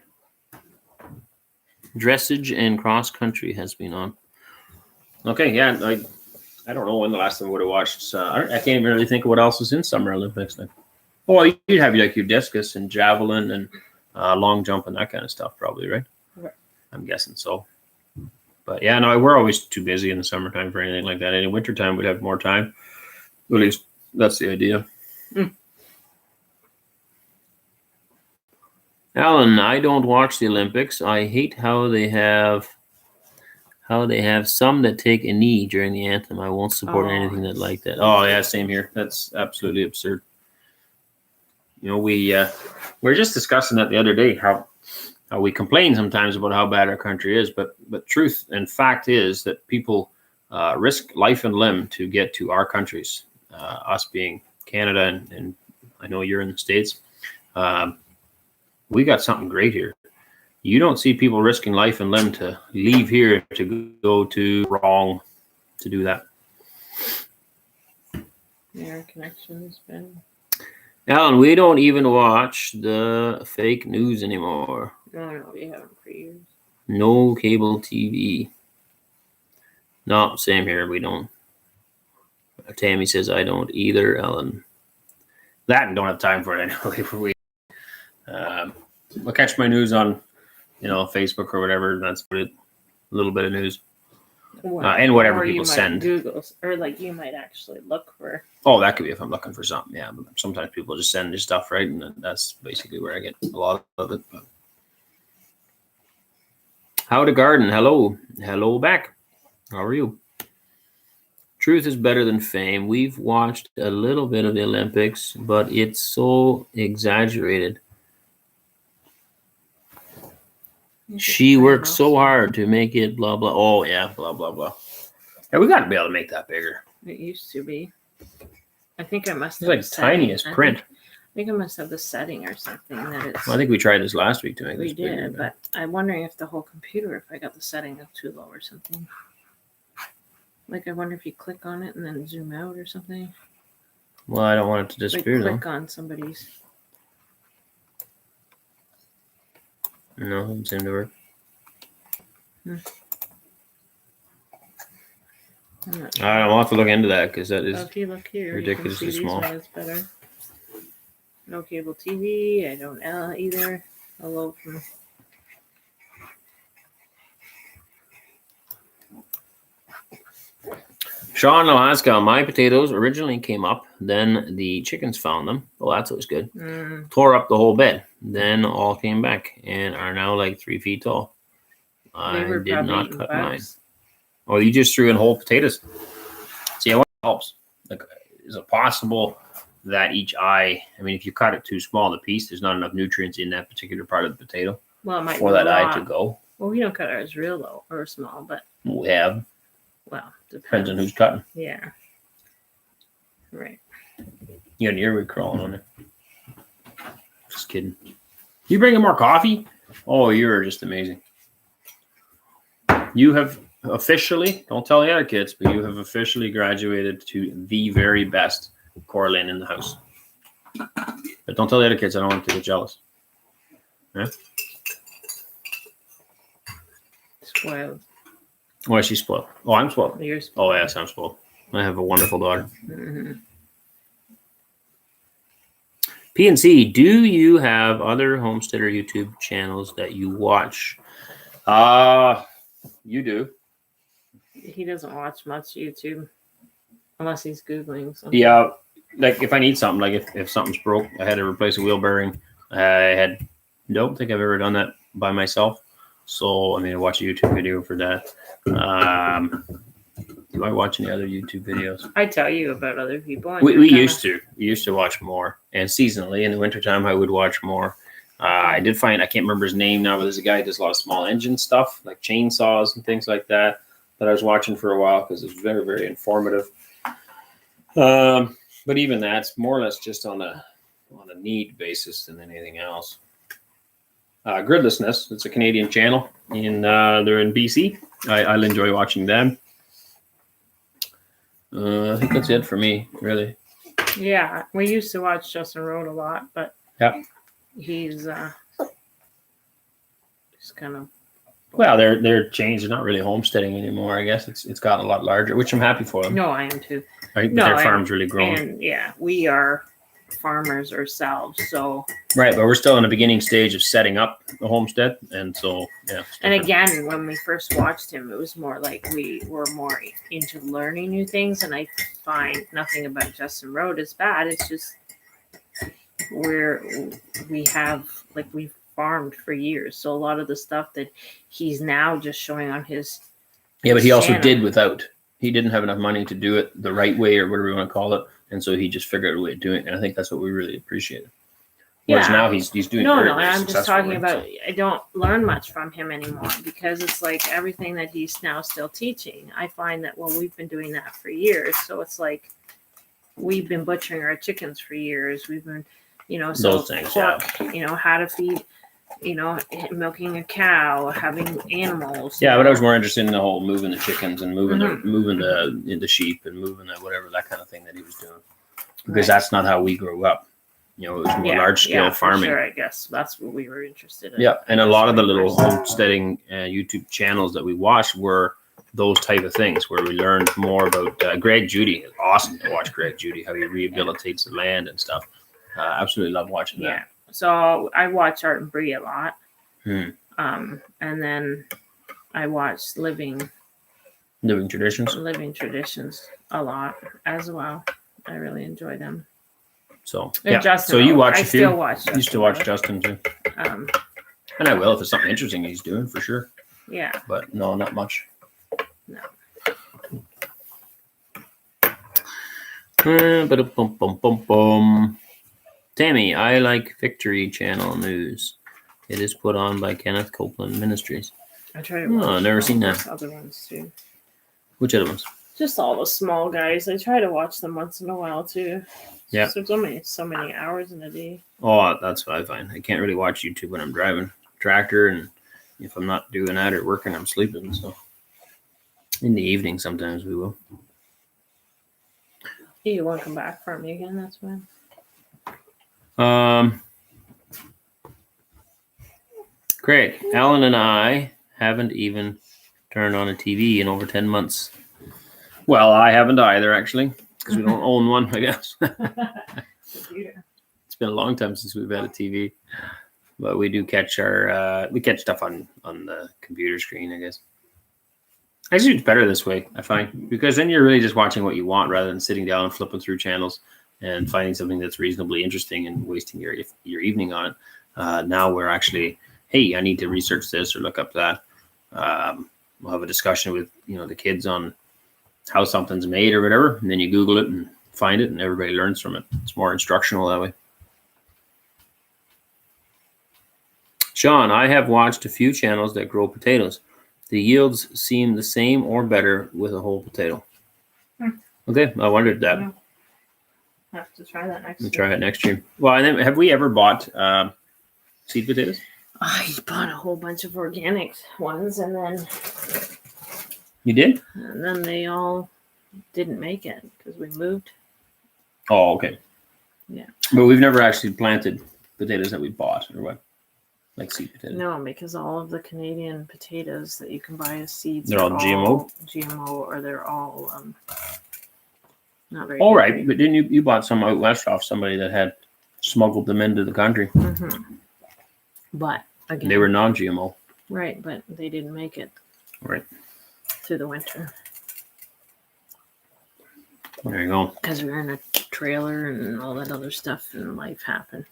Dressage and cross country has been on. Okay, yeah, I don't know when the last time I would have watched. I can't even really think of what else was in Summer Olympics. Like, well, you'd have like your discus and javelin and long jump and that kind of stuff, probably, right? Right. I'm guessing so. But yeah, no, we're always too busy in the summertime for anything like that. In wintertime, we'd have more time. At least that's the idea. Alan, I don't watch the Olympics. I hate how they have some that take a knee during the anthem. I won't support anything that like that. Oh yeah, same here. That's absolutely absurd. You know, we were just discussing that the other day, how we complain sometimes about how bad our country is, but truth and fact is that people risk life and limb to get to our countries. Us being Canada, and I know you're in the States. We got something great here. You don't see people risking life and limb to leave here to go to wrong to do that. Yeah, our connection's been. Alan, we don't even watch the fake news anymore. No, we haven't for years. No cable TV. No, same here. We don't. Tammy says I don't either, Alan. That and don't have time for it anyway. I'll catch my news on, Facebook or whatever. That's a little bit of news. And whatever or people send. Google, or like you might actually look for. Oh, that could be if I'm looking for something. Yeah, but sometimes people just send their stuff, right? And that's basically where I get a lot of it. But. How to garden? Hello back. How are you? Truth is better than fame. We've watched a little bit of the Olympics, but it's so exaggerated. She worked so hard to make it blah, blah. Oh, yeah, blah, blah, blah. Yeah, we got to be able to make that bigger. It used to be. I think I must have like tiniest print. I think I must have the setting or something that it's. Well, I think we tried this last week to make this bigger. We did, but I'm wondering if the whole computer, if I got the setting up too low or something. Like, I wonder if you click on it and then zoom out or something. Well, I don't want it to disappear, though. Click on somebody's. No, it doesn't seem to work. I don't know. I'll have to look into that because that is if you look here, ridiculously small. It's better. No cable TV. I don't either. Hello from. Sean Alaska, my potatoes originally came up, then the chickens found them. Oh, that's always good. Tore up the whole bed, then all came back and are now like 3 feet tall. I did not cut mine. Oh, you just threw in whole potatoes. See, what helps? Like, is it possible that each eye? I mean, if you cut it too small, the piece, there's not enough nutrients in that particular part of the potato. Well, it might for that eye to go. Well, we don't cut ours real low or small, but we have. Well, depends on who's cutting. Yeah. Right. You got an earwig crawling on there. Just kidding. You bringing more coffee? Oh, you're just amazing. You have officially, don't tell the other kids, but you have officially graduated to the very best Corlin in the house. But don't tell the other kids. I don't want them to get jealous. Yeah? Spoiled. Why is she spoiled? Oh, I'm spoiled. You're spoiled. Oh, yes, I'm spoiled. I have a wonderful daughter. Mm-hmm. PNC, do you have other homesteader YouTube channels that you watch? You do. He doesn't watch much YouTube unless he's Googling something. Yeah, like if I need something, like if something's broke, I had to replace a wheel bearing. Don't think I've ever done that by myself. So, I watch a YouTube video for that. Do I watch any other YouTube videos? I tell you about other people. We used to. We used to watch more. And seasonally, in the wintertime, I would watch more. I did find, I can't remember his name now, but there's a guy who does a lot of small engine stuff, like chainsaws and things like that I was watching for a while because it's very, very informative. But even that's more or less just on a need basis than anything else. Gridlessness, it's a Canadian channel. They're in BC. I'll enjoy watching them. I think that's it for me, really. Yeah, we used to watch Justin Road a lot, but yeah, he's just kind of Well, they're changed. They're not really homesteading anymore. I guess it's gotten a lot larger, which I'm happy for them. No, I am too. Right? But No, their farm's really grown. And yeah, we are farmers ourselves. So, Right, but we're still in the beginning stage of setting up a homestead, and so yeah. it's and different. again, when we first watched him, it was more like we were more into learning new things. And I find nothing about Justin Road is bad. It's just we've farmed for years. So a lot of the stuff that he's now just showing on his Yeah, but he also channel. did without. He didn't have enough money to do it the right way or whatever you want to call it, and so he just figured out a way of doing it. And I think that's what we really appreciated. Whereas Yeah. now he's doing No, very, no, very I'm just talking successfully, about. so. I don't learn much from him anymore because it's like everything that he's now still teaching. I find that we've been doing that for years, so it's like we've been butchering our chickens for years. We've been, so Those things, pork, how to feed, milking a cow, having animals. Yeah, but I was more interested in the whole moving the chickens and moving Mhm. the sheep and moving the whatever, that kind of thing that he was doing, because that's not how we grew up. It was more large scale for farming. Sure, I guess that's what we were interested in. Yeah, and a lot of the little That's what homesteading YouTube channels that we watched were those type of things where we learned more about Greg Judy. It's awesome to watch Greg Judy, how he rehabilitates the land and stuff. Absolutely love watching that. Yeah. So I watch Art and Bree a lot. Hmm. And then I watch Living Traditions. Traditions a lot as well. I really enjoy them. So And yeah, Justin, so you watch I a few. still watch. You still watch Justin too, Um, and I will if it's something interesting he's doing for sure. yeah. But no, not much. No. Tammy, I like Victory Channel News. It is put on by Kenneth Copeland Ministries. I try to Oh, watch. never all seen those that. Other ones too. Which other ones? Just all the small guys. I try to watch them once in a while too. Yeah. So so many hours in a day. Oh, that's what I find. I can't really watch YouTube when I'm driving tractor, and if I'm not doing that or working, I'm sleeping. So in the evening, sometimes we will. You want to come back for me again? That's fine. Craig, Alan and I haven't even turned on a TV in over 10 months. Well, I haven't either, actually, because we don't own one, I guess. Computer. It's been a long time since we've had a TV, but we do catch we catch stuff on the computer screen, I guess. Actually, it's better this way, I find, because then you're really just watching what you want rather than sitting down and flipping through channels and finding something that's reasonably interesting and wasting your evening on it. Now we're actually, hey, I need to research this or look up that. We'll have a discussion with the kids on how something's made or whatever, and then you Google it and find it, and everybody learns from it. It's more instructional that way. Sean, I have watched a few channels that grow potatoes. The yields seem the same or better with a whole potato. Okay, I wondered that. Yeah. Have to try that next We'll year. try it next year. Well, and then have we ever bought seed potatoes? I bought a whole bunch of organic ones, and You did? then they all didn't make it because we moved. Oh, okay. Yeah. But we've never actually planted potatoes that we bought, or what? Like seed potatoes. No, because all of the Canadian potatoes that you can buy as seeds They're are all GMO? GMO, or they're all not very. All healthy. right, but didn't you bought some out west off somebody that had smuggled them into the country? Mhm. But again, They were non-GMO. right, but they didn't make it Right. through the winter There you go. because we were in a trailer and all that other stuff, and life happened.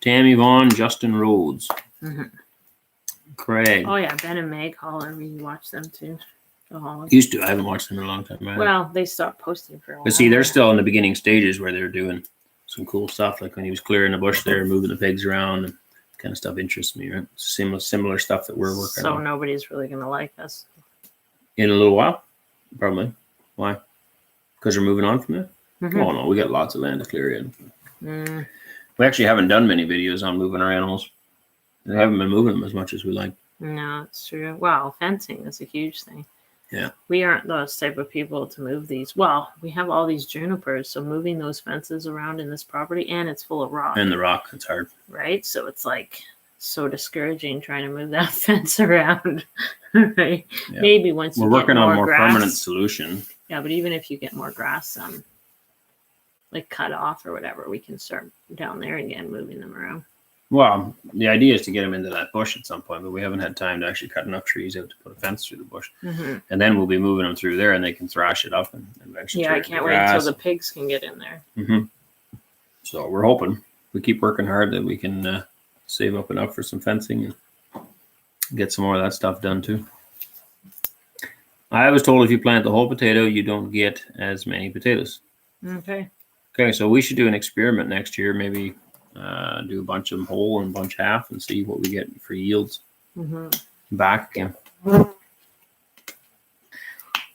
Tammy Vaughn, Justin Rhodes, Mhm. Craig. Oh yeah, Ben and Meg Holler, we watch them too. Oh, Used to. I haven't watched them in a long time. Either. well, they stopped posting for a while. But see, they're still in the beginning stages where they're doing some cool stuff, like when he was clearing the bush there, moving the pigs around, and kind of stuff interests me. Right, similar stuff that we're working so on. nobody's really gonna like us. In a little while, probably. Why? Because we're moving on from there. Mhm. Oh no, we got lots of land to clear in. Mm, We actually haven't done many videos on moving our animals. We haven't been moving them as much as we like. no, it's true. Well, fencing is a huge thing. Yeah. We aren't those type of people to move these. Well, we have all these junipers, so moving those fences around in this property, and it's full of rock, And the rock, it's hard. right? So it's like so discouraging trying to move that fence around. Right? Yeah. Maybe once We're you working get on more grass, permanent solution. Yeah, but even if you get more grass, like cut off or whatever, we can start down there again, moving them around. Well, the idea is to get them into that bush at some point, but we haven't had time to actually cut enough trees out to put a fence through the bush. Mm-hmm. And then we'll be moving them through there, and they can thrash it up and eventually. Yeah, I can't wait until the pigs can get in there. Mm-hmm. So we're hoping, we keep working hard, that we can save up enough for some fencing and get some more of that stuff done too. I was told if you plant the whole potato, you don't get as many potatoes. Okay. Okay, so we should do an experiment next year. Maybe do a bunch of them whole and a bunch half and see what we get for yields. Mm-hmm. Back again.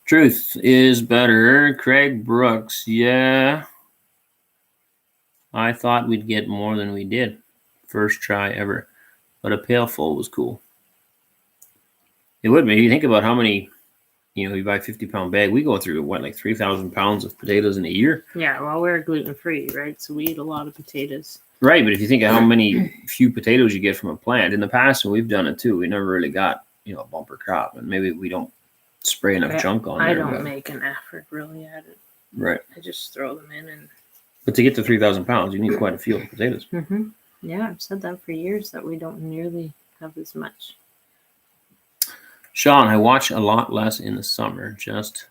Truth is better. Craig Brooks. Yeah. I thought we'd get more than we did. First try ever. But a pail full was cool. It would be. You think about how many, you buy a 50-pound bag. We go through, like 3,000 pounds of potatoes in a year? Yeah, well, we're gluten-free, right? So we eat a lot of potatoes. Right, but if you think of how many few potatoes you get from a plant, in the past when we've done it too, we never really got, a bumper crop. And maybe we don't spray enough junk on there. I don't make an effort really at it. Right. I just throw them in and... But to get to 3,000 pounds, you need quite a few of the potatoes. Mm-hmm. Yeah, I've said that for years, that we don't nearly have as much. Sean, I watch a lot less in the summer, just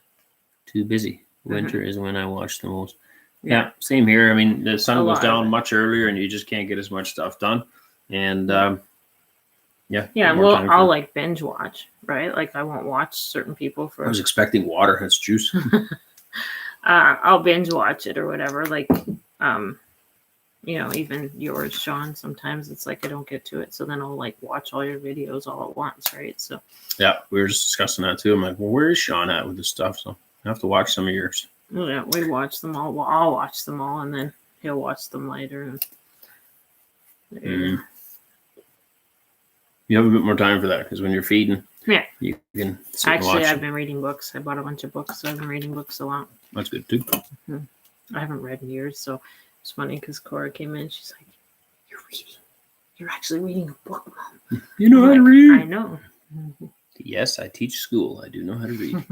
too busy. Winter is when I watch the most. Yeah, same here. I mean, the sun goes down much earlier and you just can't get as much stuff done. And yeah. Yeah, well, I'll like binge watch, right? Like I won't watch certain people for... I was expecting water. That's juice. I'll binge watch it or whatever. Like, even yours, Sean, sometimes it's like I don't get to it. So then I'll like watch all your videos all at once, right? So yeah, we were just discussing that too. I'm like, well, where is Sean at with this stuff? So I have to watch some of yours. Yeah, we watch them all. Well, I'll watch them all and then he'll watch them later. And you have a bit more time for that because when you're feeding, you can sit and watch. I've been reading books. I bought a bunch of books, so I've been reading books a lot. That's good too. Mm-hmm. I haven't read in years, so it's funny because Cora came in. She's like, "You're reading. You're actually reading a book, Mom." You know how to read. I know. Mm-hmm. Yes, I teach school. I do know how to read.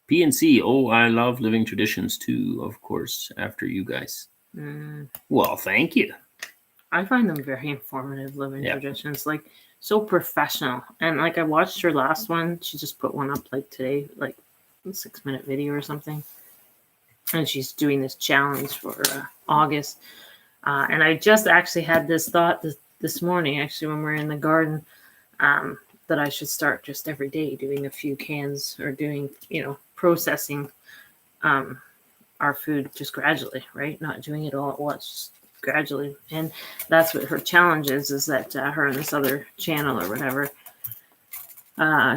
PNC. Oh, I love living traditions too, of course, after you guys. Well, thank you. I find them very informative, living traditions, like so professional. And like I watched her last one. She just put one up like today, like a 6-minute video or something. And she's doing this challenge for August. And I just actually had this thought this morning, actually, when we're in the garden, that I should start just every day doing a few cans or doing, processing our food just gradually, right? Not doing it all at once, just gradually. And that's what her challenge is that her and this other channel or whatever,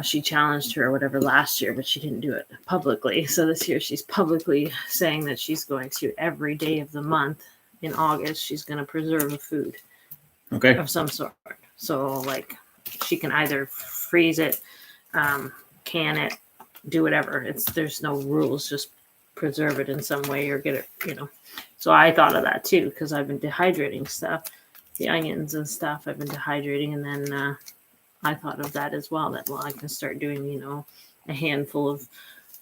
she challenged her or whatever last year, but she didn't do it publicly. So this year she's publicly saying that she's going to every day of the month in August, she's going to preserve a food of some sort. So like she can either freeze it, can it, do whatever. There's no rules, just preserve it in some way or get it, So I thought of that too, because I've been dehydrating stuff, the onions and stuff I've been dehydrating. And then I thought of that as well, that, I can start doing, a handful of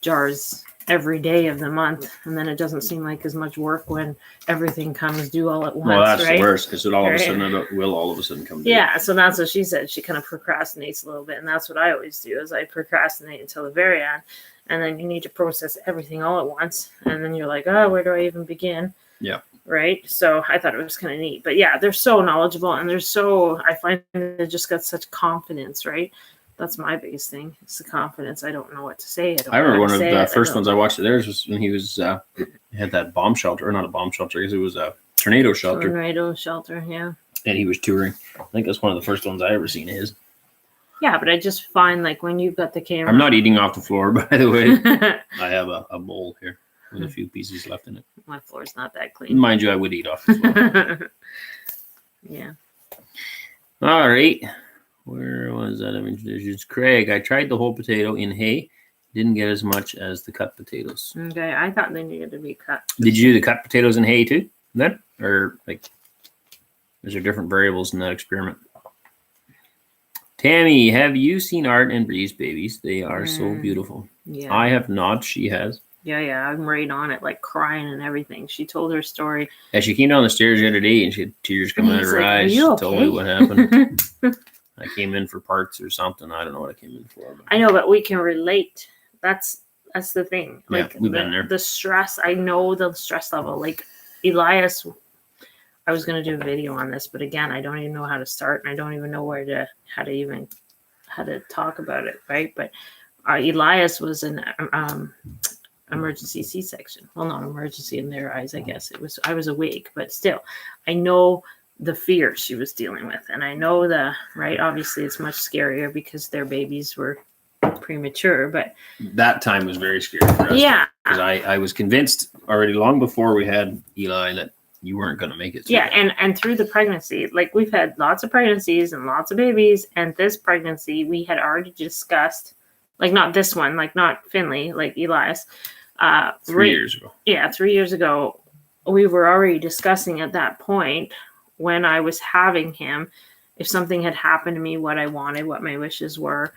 jars every day of the month. And then it doesn't seem like as much work when everything comes due all at once. Well, that's right? the worst, because it all of a sudden come due. Yeah, so that's what she said. She kind of procrastinates a little bit. And that's what I always do, is I procrastinate until the very end. And then you need to process everything all at once. And then you're like, oh, where do I even begin? Yeah. Right. So I thought it was kind of neat. But yeah, they're so knowledgeable and I find they just got such confidence, right? That's my biggest thing. It's the confidence. I don't know what to say. I remember one of the first ones I watched of theirs was when he was he had that bomb shelter, or not a bomb shelter, because it was a tornado shelter. Tornado shelter, yeah. And he was touring. I think that's one of the first ones I ever seen of his. Yeah, but I just find like when you've got the camera. I'm not eating off the floor, by the way. I have a bowl here with a few pieces left in it. My floor's not that clean. Mind you, I would eat off the floor. Yeah. All right. Where was that? Craig, I tried the whole potato in hay Didn't get as much as the cut potatoes. Okay, I thought they needed to be cut. Did you do the cut potatoes and hay too? Then, or like, is there different variables in that experiment? Tammy, have you seen Art and Bree's babies? They are so beautiful. Yeah. I have not. She has. Yeah, I'm right on it, like crying and everything. She told her story. Yeah, she came down the stairs the other day and she had tears coming out of her eyes. She told me what happened. I came in for parts or something. I don't know what I came in for. But. I know, but we can relate. That's the thing. Like, yeah, we've been there. The stress, I know the stress level. Like Elias, I was going to do a video on this, but again, I don't even know how to start, and I don't even know how to talk about it, right? But Elias was an emergency C-section. Well, not emergency in their eyes, I guess. I was awake, but still, I know the fear she was dealing with, and I know right. Obviously, it's much scarier because their babies were premature, but that time was very scary for us. Yeah, because I was convinced already long before we had Eli that you weren't going to make it. Yeah, and through the pregnancy, like we've had lots of pregnancies and lots of babies, and this pregnancy we had already discussed, like not this one, like not Finley, like Elias. 3 years ago. Yeah, 3 years ago, we were already discussing at that point when I was having him, if something had happened to me, what I wanted, what my wishes were,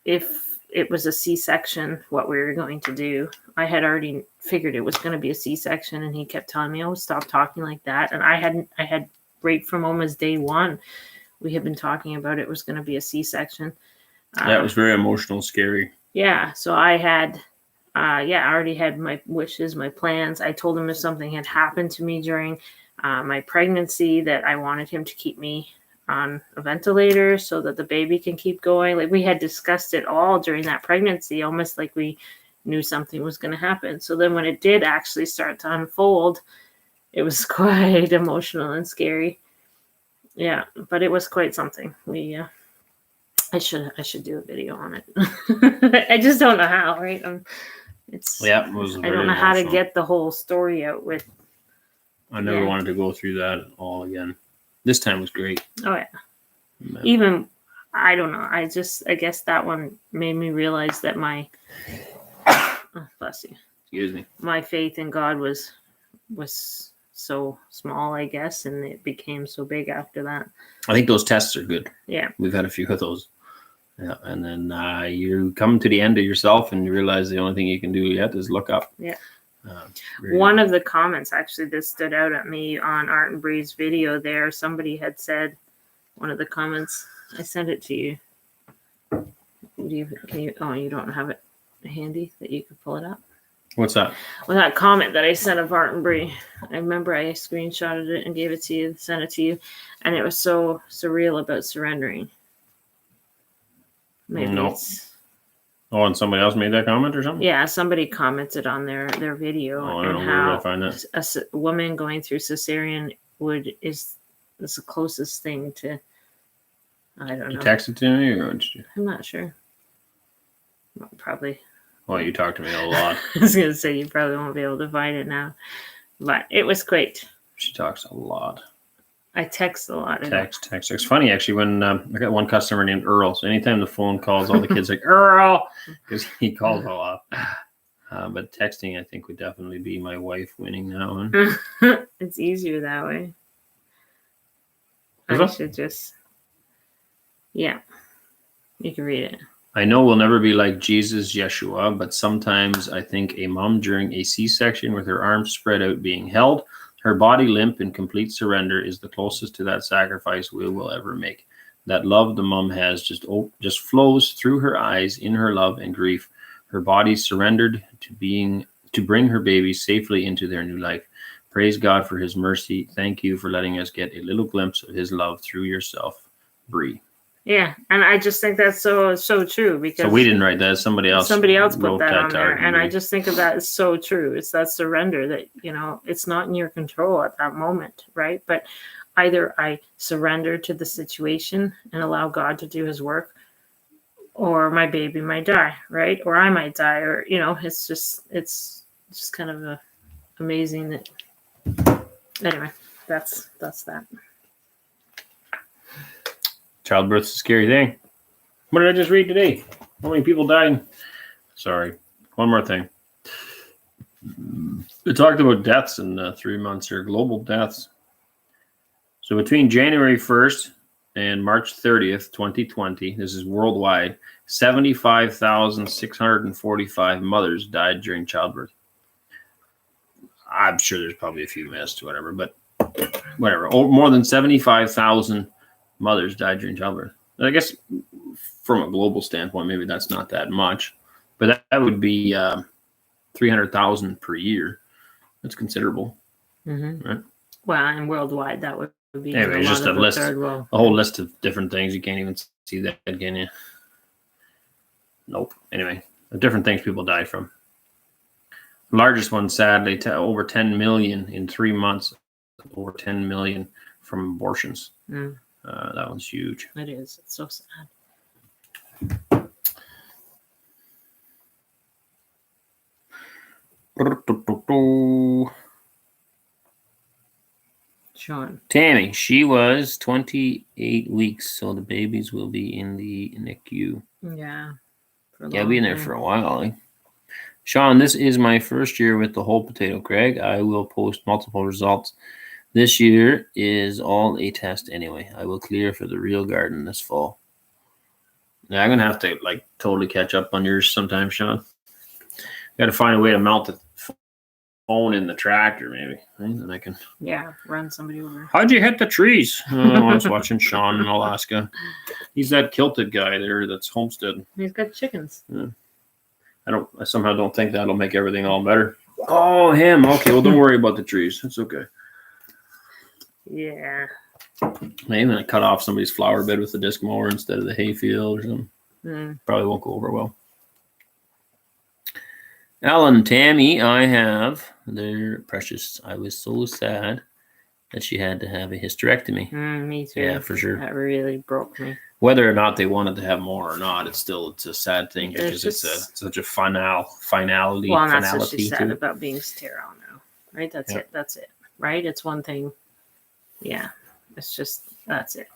if it was a C-section, what we were going to do. I had already figured it was going to be a C-section, and he kept telling me, "Oh, stop talking like that." And I had right from almost day one, we had been talking about it was going to be a C-section. That was very emotional, scary. Yeah, so I had, I already had my wishes, my plans. I told him if something had happened to me during my pregnancy, that I wanted him to keep me on a ventilator so that the baby can keep going. Like we had discussed it all during that pregnancy, almost like we knew something was going to happen. So then when it did actually start to unfold, it was quite emotional and scary. Yeah, but it was quite something. I should do a video on it. I just don't know how, right? It was I don't know how to get the whole story out with. I never wanted to go through that all again. This time was great. Oh yeah. Even I don't know. I guess that one made me realize that bless you. Excuse me. My faith in God was so small, I guess, and it became so big after that. I think those tests are good. Yeah. We've had a few of those. Yeah, and then you come to the end of yourself and you realize the only thing you can do yet is look up. Yeah. One of the comments actually that stood out at me on Art and Bree's video there, somebody had said, one of the comments, I sent it to you. You don't have it handy that you could pull it up? What's that? Well, that comment that I sent of Art and Bree. I remember I screenshotted it and gave it to you, sent it to you, and it was so surreal about surrendering. Maybe it's... Oh, and somebody else made that comment or something? Yeah, somebody commented on their video and how I find that. A woman going through cesarean is the closest thing to, I don't know. You texted to me or did you? I'm not sure. Well, probably. Well, you talk to me a lot. I was going to say you probably won't be able to find it now. But it was great. She talks a lot. I text a lot. Text. It's funny, actually, when I got one customer named Earl. So anytime the phone calls, all the kids like, Earl! Because he calls a lot. But texting, I think, would definitely be my wife winning that one. It's easier that way. Should just... Yeah. You can read it. I know we'll never be like Jesus, Yeshua, but sometimes I think a mom during a C-section with her arms spread out being held, her body limp in complete surrender is the closest to that sacrifice we will ever make. That love the mom has just flows through her eyes in her love and grief. Her body surrendered to bring her baby safely into their new life. Praise God for his mercy. Thank you for letting us get a little glimpse of his love through yourself, Bree. Yeah, and I just think that's so true because... So we didn't write that. Somebody else put that on there. And I just think of that as so true. It's that surrender that, it's not in your control at that moment, right? But either I surrender to the situation and allow God to do his work, or my baby might die, right? Or I might die, or, it's just kind of amazing that... Anyway, that's that. Childbirth's a scary thing. What did I just read today? How many people died? Sorry. One more thing. We talked about deaths in 3 months here, global deaths. So between January 1st and March 30th, 2020, this is worldwide, 75,645 mothers died during childbirth. I'm sure there's probably a few missed, whatever, but whatever. More than 75,000 mothers died during childbirth. And I guess from a global standpoint, maybe that's not that much, but that would be 300,000 per year. That's considerable, right? Well, and worldwide, that would be anyway, just a list, a whole list of different things. You can't even see that, can you? Nope. Anyway, the different things people die from. The largest one, sadly, over 10 million in 3 months. Over 10 million from abortions. That one's huge. It is. It's so sad. Sean. Tammy, she was 28 weeks, so the babies will be in the NICU. Yeah. Yeah, be in there for a while. Eh? Sean, this is my first year with the whole potato, Craig. I will post multiple results. This year is all a test anyway. I will clear for the real garden this fall. Yeah, I'm going to have to like totally catch up on yours sometime, Sean. Got to find a way to mount the phone in the tractor maybe. Right? Then I can run somebody over. How'd you hit the trees? I was watching Sean in Alaska. He's that kilted guy there that's homesteading. He's got chickens. Yeah. I somehow don't think that'll make everything all better. Oh, him. Okay, well, don't worry about the trees. It's okay. Yeah. Maybe I cut off somebody's flower bed with the disc mower instead of the hay field or something. Probably won't go over well. Alan, Tammy, they're precious. I was so sad that she had to have a hysterectomy. Me too. Yeah, for sure. That really broke me. Whether or not they wanted to have more or not, it's a sad thing because it's such a finality. Well, and that's what she said about being sterile now, right? That's it. That's it, right? It's one thing. Yeah, it's just that's it.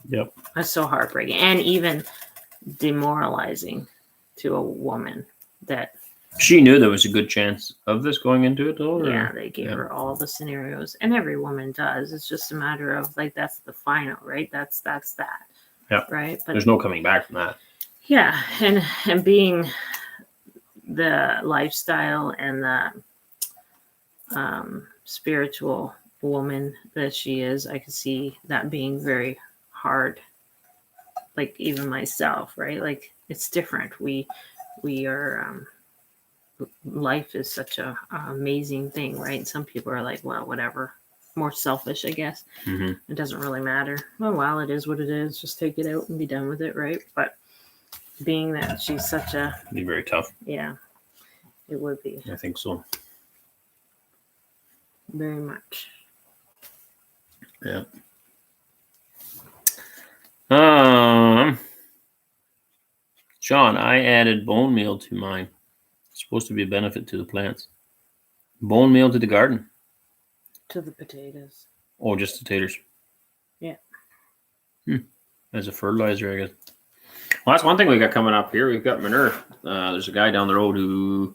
Yep. That's so heartbreaking and even demoralizing to a woman that. She knew there was a good chance of this going into it, though. Yeah, they gave her all the scenarios, and every woman does. It's just a matter of like that's the final, right? That's that. Yeah. Right. But there's no coming back from that. Yeah, and being the lifestyle and the spiritual woman that she is, I could see that being very hard. Like even myself, right? Like it's different. We are. Life is such a amazing thing, right? Some people are like, well, whatever, more selfish, I guess. It doesn't really matter. Oh, well, it is what it is. Just take it out and be done with it, right? But being that she's such a... It'd be very tough. Yeah, it would be. I think so. Very much. Yeah. Sean, I added bone meal to mine. Supposed to be a benefit to the plants. Bone meal to the garden. To the potatoes. Oh, just the taters. Yeah. As a fertilizer, I guess. Well, that's one thing we got coming up here. We've got manure. There's a guy down the road who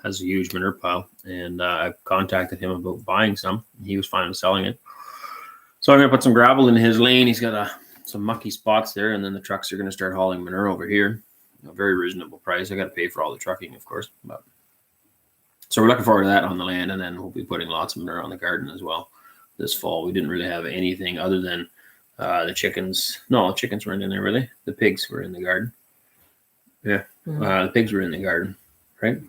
has a huge manure pile, and I contacted him about buying some. He was fine with selling it. So I'm going to put some gravel in his lane. He's got some mucky spots there, and then the trucks are going to start hauling manure over here. A very reasonable price. I got to pay for all the trucking, of course. But so we're looking forward to that on the land, and then we'll be putting lots of manure on the garden as well this fall. We didn't really have anything other than the chickens. No, the chickens weren't in there, really. The pigs were in the garden. Yeah, the pigs were in the garden, right?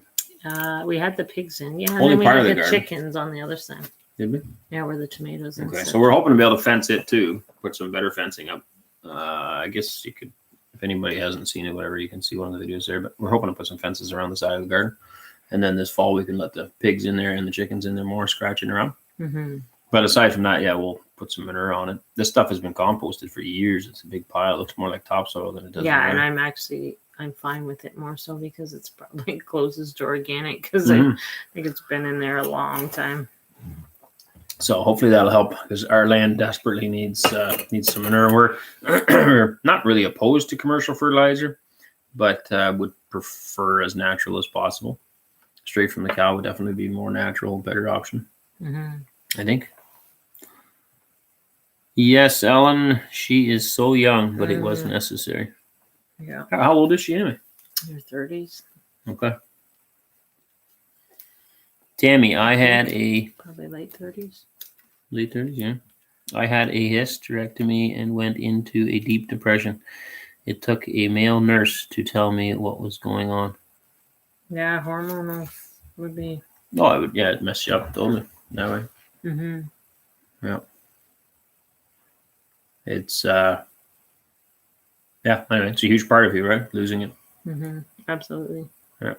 We had the pigs in, yeah. Only and then part we of had the the garden. chickens on the other side. Did we? Yeah, where the tomatoes and Okay, stuff. so we're hoping to be able to fence it too. Put some better fencing up. I guess you could. If anybody hasn't seen it, whatever, you can see one of the videos there. But we're hoping to put some fences around the side of the garden. And then this fall, we can let the pigs in there and the chickens in there more scratching around. But aside from that, yeah, we'll put some manure on it. This stuff has been composted for years. It's a big pile. It looks more like topsoil than it does. Yeah, and I'm fine with it more so because it's probably closest to organic because I think it's been in there a long time. So hopefully that'll help because our land desperately needs some manure. We're not really opposed to commercial fertilizer, but would prefer as natural as possible. Straight from the cow would definitely be more natural, better option, I think. Yes, Ellen, she is so young, but it was necessary. Yeah. How old is she anyway? In her 30s. Okay. Tammy, I had a Probably late 30s. late 30s, yeah. I had a hysterectomy and went into a deep depression. It took a male nurse to tell me what was going on. Yeah, hormonal would be. Oh, I would, yeah, it messed you up totally that way. Yeah. It's yeah, anyway, it's a huge part of you, right? Losing it. Absolutely. Yeah.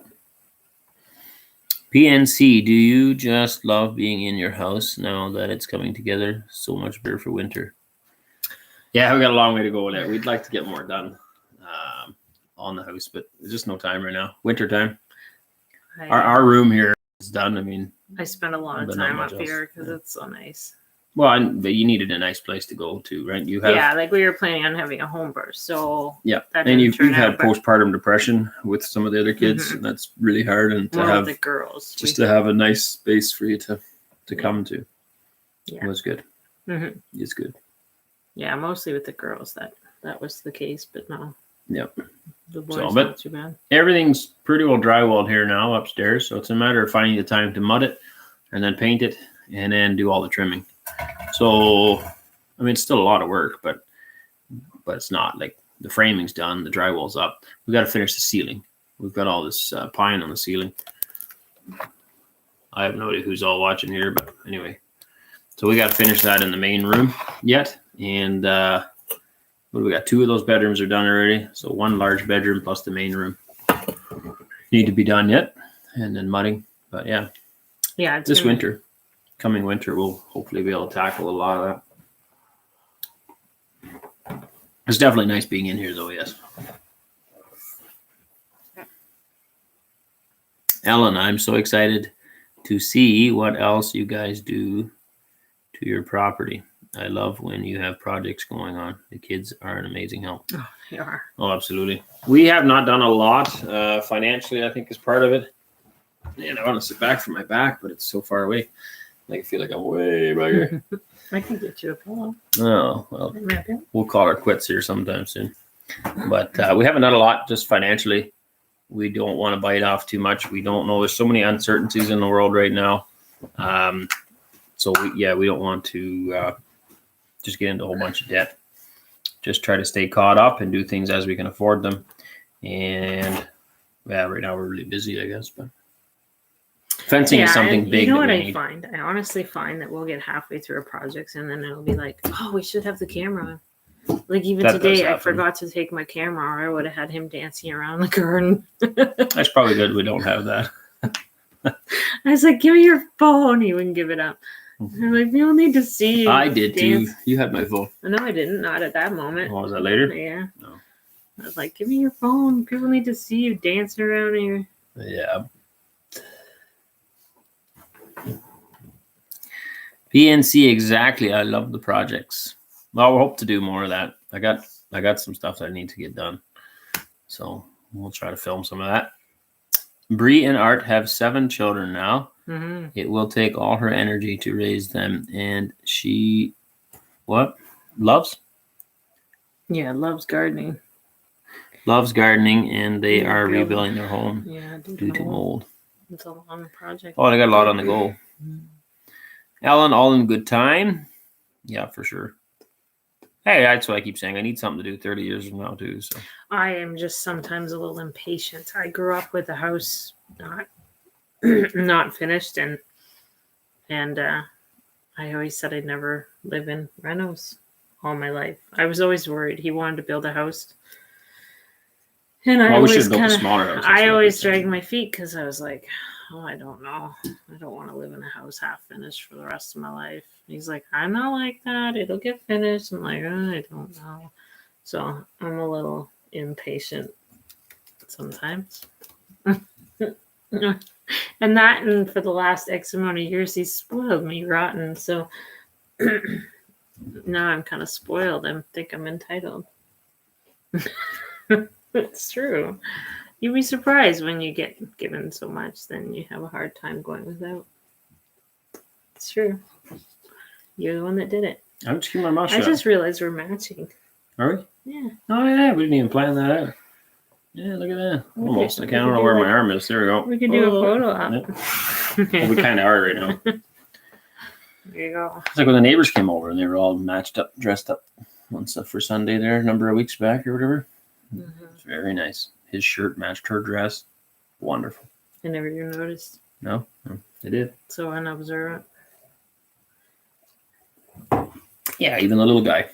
PNC, do you just love being in your house now that it's coming together? So much better for winter. Yeah, we got a long way to go with it. We'd like to get more done on the house, but there's just no time right now. Winter time. Our room here is done. I mean, I spent a lot of time up here because it's so nice. Well, but you needed a nice place to go to, right? You have, yeah, like we were planning on having a home birth, so yeah, that and you've turn had out, but postpartum depression with some of the other kids, and that's really hard. And to more have with the girls, just to have a nice space for you to come to, yeah, was good. It's good. Yeah, mostly with the girls that was the case, but no. Yep. The boys So, not too bad. Everything's pretty well drywalled here now upstairs, so it's a matter of finding the time to mud it, and then paint it, and then do all the trimming. So, I mean, it's still a lot of work, but it's not like the framing's done, the drywall's up. We got to finish the ceiling. We've got all this pine on the ceiling. I have no idea who's all watching here, but anyway. So we got to finish that in the main room yet, and what do we got? 2 of those bedrooms are done already. So 1 large bedroom plus the main room need to be done yet, and then mudding. But yeah, it's coming winter, we'll hopefully be able to tackle a lot of that. It's definitely nice being in here, though. Yes. Ellen, I'm so excited to see what else you guys do to your property. I love when you have projects going on. The kids are an amazing help. Oh, they are. Oh, absolutely. We have not done a lot financially, I think, is part of it. Man, I want to sit back from my back, but it's so far away. I feel like I'm way back here. I can get you a pillow. Oh, well, we'll call her quits here sometime soon. But we haven't done a lot just financially. We don't want to bite off too much. We don't know. There's so many uncertainties in the world right now. So, we don't want to just get into a whole bunch of debt. Just try to stay caught up and do things as we can afford them. And, yeah, right now we're really busy, I guess. But fencing is something big. You know what I find? I honestly find that we'll get halfway through our projects and then it'll be like, oh, we should have the camera. Like even today, I forgot to take my camera, or I would have had him dancing around the garden. That's probably good we don't have that. I was like, give me your phone. He wouldn't give it up. I'm like, people need to see you. I did dance. Too. You had my phone. No, I didn't. Not at that moment. Oh, was that later? Yeah. No. I was like, give me your phone. People need to see you dancing around here. Yeah. PNC, exactly. I love the projects. Well, we hope to do more of that. I got some stuff that I need to get done. So we'll try to film some of that. Bree and Art have 7 children now. It will take all her energy to raise them. And she, loves? Yeah, loves gardening. Loves gardening, and they are rebuilding their home due to mold. It's a long project. Oh, they got a lot on the go. Ellen, all in good time. Yeah, for sure. Hey, that's what I keep saying. I need something to do 30 years from now, too. So I am just sometimes a little impatient. I grew up with a house not finished, and I always said I'd never live in renos all my life. I was always worried. He wanted to build a house, and I always dragged my feet because I was like, oh, I don't know. I don't want to live in a house half finished for the rest of my life. He's like, I'm not like that. It'll get finished. I'm like, oh, I don't know. So I'm a little impatient sometimes. And for the last X amount of years, he's spoiled me rotten. So now I'm kind of spoiled. I think I'm entitled. It's true. You'd be surprised when you get given so much, then you have a hard time going without. It's true. You're the one that did it. I'm just keeping my mouth I shut. just realized we're matching. Are we? Yeah. Oh yeah, we didn't even plan that out. Yeah, look at that. We Almost. could- I we can't could know do where like- my arm is. There we go. We could do a photo op. Yeah. Well, we kind of are right now. There you go. It's like when the neighbors came over and they were all matched up, dressed up once for Sunday there a number of weeks back or whatever. Mm-hmm. It's very nice. His shirt matched her dress. Wonderful. I never even noticed. No, they did. So unobservant. Yeah, even the little guy.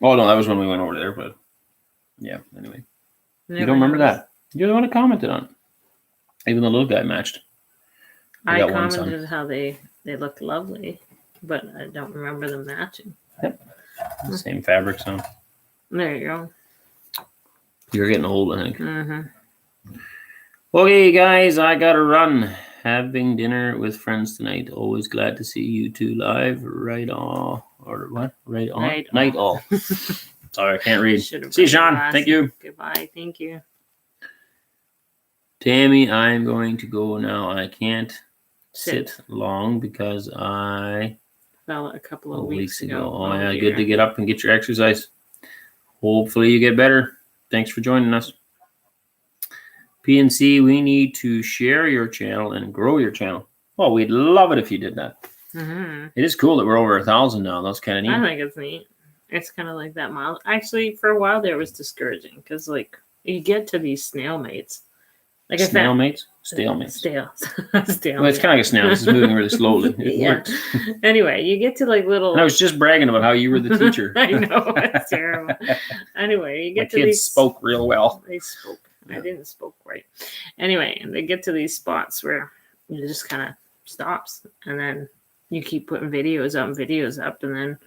Oh no, that was when we went over there, but yeah, anyway. You don't remember that? You're the one that commented on it. Even the little guy matched. We I got one son. commented how they look lovely, but I don't remember them matching. Same fabric, so There you go. you're getting old, I think. Mm-hmm. Okay, guys, I gotta run. Having dinner with friends tonight. Always glad to see you two live. Right on. Or what? Right on? Night Night all. Sorry, I can't read. Should've See you, brought Sean. glasses. Thank you. Goodbye. Thank you. Tammy, I'm going to go now. I can't Sit. sit long because I Fell a couple of weeks ago. Oh, yeah, good to get up and get your exercise. Hopefully you get better. Thanks for joining us. PNC, we need to share your channel and grow your channel. Well, we'd love it if you did that. Mm-hmm. It is cool that we're over 1,000 now. That's kind of I neat. think it's neat. It's kind of like that mild. Actually, for a while there, it was discouraging because, like, you get to these snail mates. Like Snail mates? Stalemates. Stale. Well, it's kind of like a snail. It's just moving really slowly. It Yeah. works. Anyway, you get to like little. And I was just bragging about how you were the teacher. I know, it's terrible. Anyway, you My get to kids these. spoke real well. They spoke. Yeah. I didn't spoke right. Anyway, and they get to these spots where it just kind of stops, and then you keep putting videos up, and then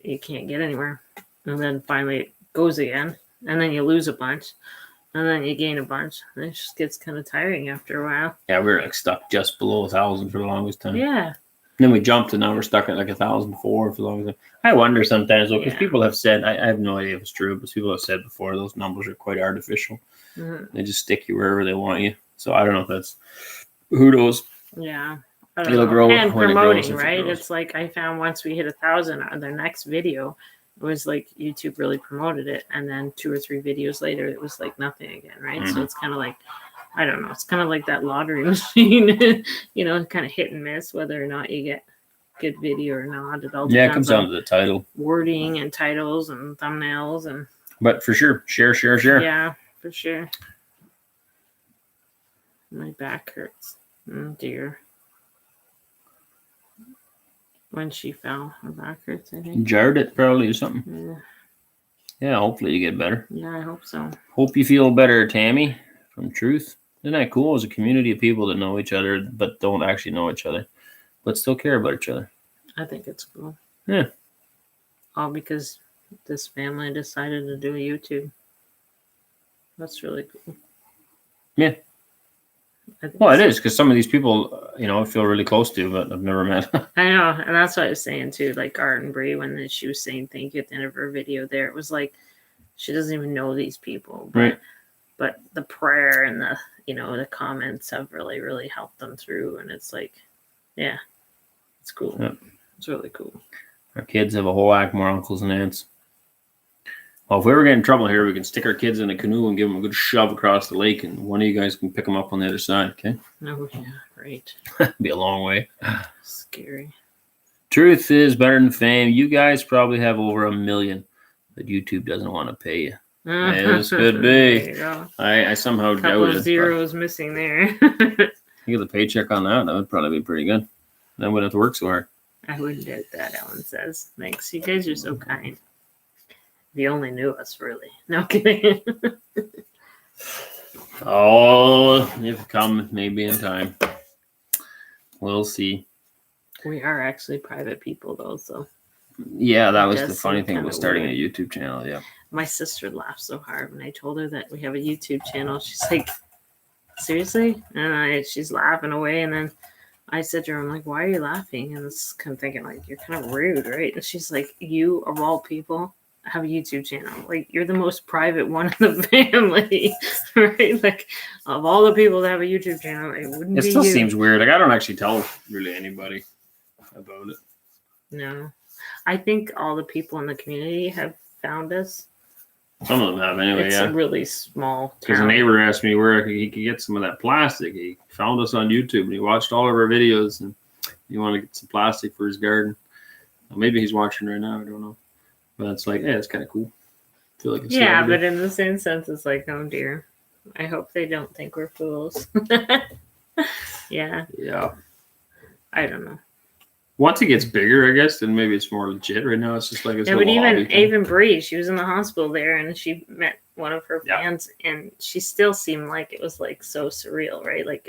you can't get anywhere, and then finally it goes again, and then you lose a bunch, and then you gain a bunch, and it just gets kind of tiring after a while. Yeah, we were like stuck just below 1,000 for the longest time. Yeah. Then we jumped, and now we're stuck at like 1,004 for the longest time. I wonder sometimes, because Yeah. people have said, I have no idea if it's true, but people have said before those numbers are quite artificial. Mhm. They just stick you wherever they want you. So I don't know if that's who knows. Yeah. I don't It'll know. grow And when it grows, promoting, if it right? grows. It's like I found once we hit 1,000 on the next video, it was like YouTube really promoted it, and then 2 or 3 videos later, it was like nothing again, right? So Mhm. it's kind of like, I don't know, it's kind of like that lottery machine, kind of hit and miss whether or not you get good video or not. It all Yeah, it depends comes down on to the title. wording and titles and thumbnails and But for sure, share. yeah, for sure. My back hurts. Oh dear. When she fell, her back hurts, I think. Jarred it probably or something. Yeah, Yeah, hopefully you get better. yeah, I hope so. Hope you feel better, Tammy, from Truth. Isn't that cool? As a community of people that know each other but don't actually know each other, but still care about each other. I think it's cool. Yeah. All because this family decided to do a YouTube. That's really cool. Yeah. I think Well, it so. is because some of these people, I feel really close to, but I've never met. I know, and that's what I was saying too. Like Art and Bree, when she was saying thank you at the end of her video, there it was like she doesn't even know these people, but Right. but the prayer and the the comments have really really helped them through, and it's like, yeah, it's cool. Yep. It's really cool. Our kids have a whole act more uncles and aunts. Well, if we ever get in trouble here, we can stick our kids in a canoe and give them a good shove across the lake, and one of you guys can pick them up on the other side. Okay, Oh yeah, right. be a long way. Scary. Truth is better than fame. You guys probably have over 1 million, but YouTube doesn't want to pay you. Yes, could be. There you go. I somehow A couple doubt of it. zeros missing there. You get the paycheck on that. That would probably be pretty good. Then wouldn't have to work so hard. I wouldn't doubt that, Ellen says. Thanks. You guys are so kind. If you only knew us, really. No kidding. Oh, if come maybe in time. We'll see. We are actually private people, though, so Yeah, that It was does the funny seem thing kinda about starting weird. a YouTube channel. Yeah. my sister laughed so hard when I told her that we have a YouTube channel. She's like, seriously? And she's laughing away. And then I said to her, I'm like, why are you laughing? And it's kind of thinking, like, you're kind of rude, right? And she's like, you, of all people, have a YouTube channel. Like, you're the most private one in the family, right? Like, of all the people that have a YouTube channel, it wouldn't It be still you. seems weird. Like, I don't actually tell really anybody about it. No. I think all the people in the community have found us. Some of them have anyway, It's yeah. a really small Because a town. neighbor asked me where he could get some of that plastic. He found us on YouTube and he watched all of our videos and he wanted to get some plastic for his garden. Well, maybe he's watching right now. I don't know. But it's like, yeah, it's kind of cool. I feel like it's Yeah, lovely. but in the same sense, it's like, oh dear. I hope they don't think we're fools. Yeah, Yeah. I don't know. Once it gets bigger, I guess, then maybe it's more legit. Right now, it's just like it's Yeah, but even Bree, she was in the hospital there, and she met one of her Yeah. fans, and she still seemed like it was like so surreal, right? Like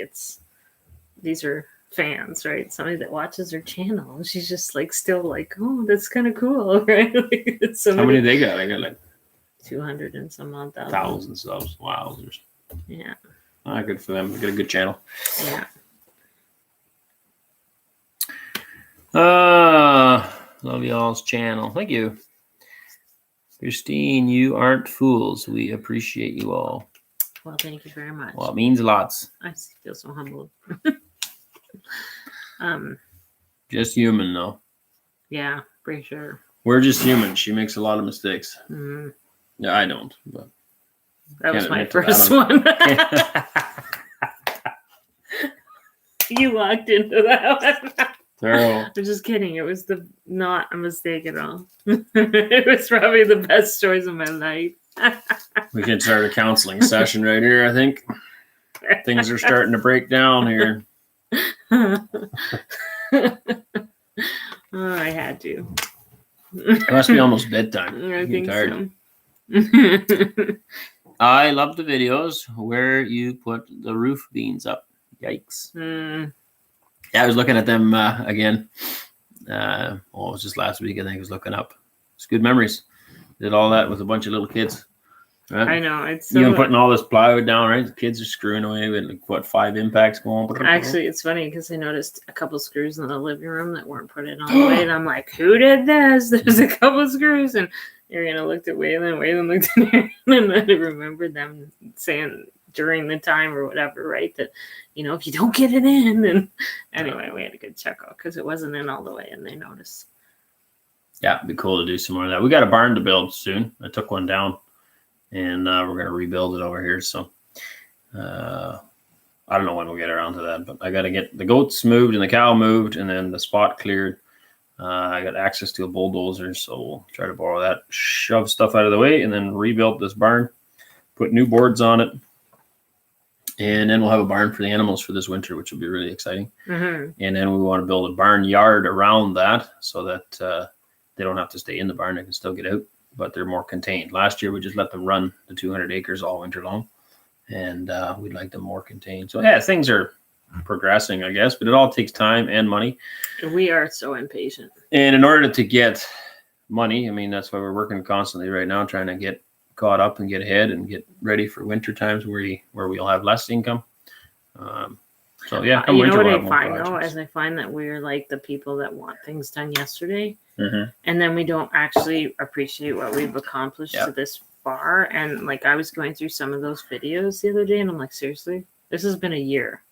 these are fans, right? Somebody that watches her channel, and she's just like still like, oh, that's kind of cool, right? Like, it's How many they got? I got like 200 and some odd thousand. thousands of subs. Wowzers. Yeah, Good for them. They got a good channel. yeah. Love y'all's channel. Thank you. Christine, you aren't fools. We appreciate you all. Well, thank you very much. Well, it means lots. I feel so humbled. Just human, though. Yeah, pretty sure. We're just human. She makes a lot of mistakes. Mm, Yeah, I don't. But that was Can't my admit to first that one. You walked into that one. Terrible. I'm just kidding. It was not a mistake at all. It was probably the best choice of my life. We can start a counseling session right here, I think. Things are starting to break down here. Oh, I had to. It must be almost bedtime. I I'm think tired. so. I love the videos where you put the roof beans up. Yikes. Mm, Yeah, I was looking at them again. It was just last week, I think I was looking up. It's good memories. Did all that with a bunch of little kids. Right? I know. It's so Even putting all this plywood down, right? The kids are screwing away with like, what, 5 impacts going. Actually, it's funny because I noticed a couple screws in the living room that weren't put in all the way, and I'm like, "Who did this?" There's a couple screws, and Ariana looked at Waylon. Waylon looked at Ariana, and then I remembered them saying during the time or whatever, right? That if you don't get it in, and anyway, we had a good chuckle because it wasn't in all the way, and they noticed. Yeah, it'd be cool to do some more of that. We got a barn to build soon. I took one down, and we're going to rebuild it over here. So I don't know when we'll get around to that, but I got to get the goats moved and the cow moved and then the spot cleared. I got access to a bulldozer, so we'll try to borrow that, shove stuff out of the way, and then rebuild this barn, put new boards on it, and then we'll have a barn for the animals for this winter, which will be really exciting. Mm-hmm. And then we want to build a barn yard around that so that they don't have to stay in the barn. They can still get out, but they're more contained. Last year, we just let them run the 200 acres all winter long, and we'd like them more contained. So, yeah, things are progressing, I guess, but it all takes time and money. We are so impatient. And in order to get money, I mean, that's why we're working constantly right now, trying to get caught up and get ahead and get ready for winter times where we'll have less income. So, yeah, come You know winter, what we'll I have more find, though, projects. is I find that we're like the people that want things done yesterday. Mhm. And then we don't actually appreciate what we've accomplished Yeah. to this far. And like I was going through some of those videos the other day, and I'm like, seriously, this has been a year.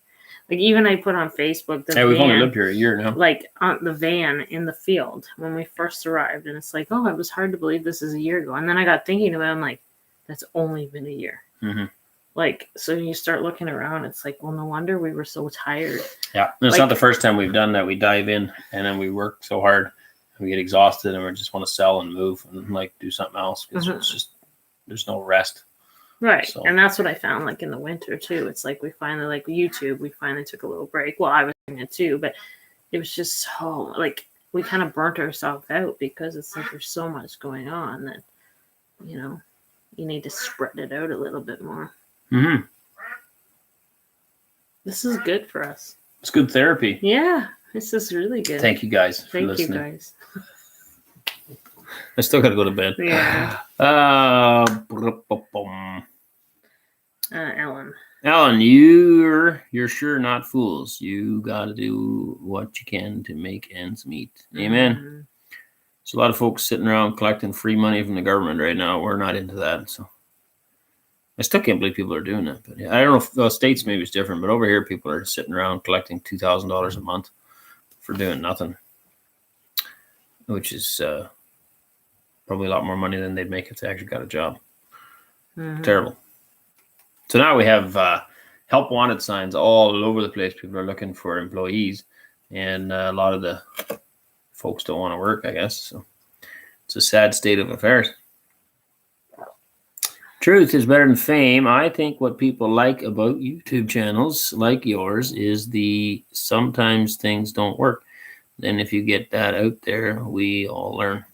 Like even I put on Facebook the Hey, we've only van, lived here a year now. like on the van in the field when we first arrived, and it's like, oh, it was hard to believe this is a year ago. And then I got thinking about it, I'm like, that's only been a year. Mhm. Like, so you start looking around, it's like, well, no wonder we were so tired. Yeah, and it's Like- not the first time we've done that. We dive in and then we work so hard, and we get exhausted, and we just want to sell and move and like do something else because Mhm. it's just there's no rest. Right. So- And that's what I found like in the winter too. It's like we finally like YouTube, we finally took a little break. Well, I was doing it too, but it was just so like we kind of burnt ourselves out because it's like there's so much going on that you need to spread it out a little bit more. Mm-hmm. This is good for us. It's good therapy. Yeah, this is really good. Thank you guys for Thank you listening. guys. I still got to go to bed. Yeah. Ellen. Alan, you're sure not fools. You got to do what you can to make ends meet. Amen. Mhm. There's a lot of folks sitting around collecting free money from the government right now. We're not into that. So I still can't believe people are doing that. But yeah, I don't know if the States maybe it's different, but over here people are sitting around collecting $2,000 a month for doing nothing, which is probably a lot more money than they'd make if they actually got a job. Mhm. Terrible. So now we have help wanted signs all over the place. People are looking for employees, and a lot of the folks don't want to work, I guess. So it's a sad state of affairs. Truth is better than fame. I think what people like about YouTube channels like yours is the sometimes things don't work. Then if you get that out there, we all learn.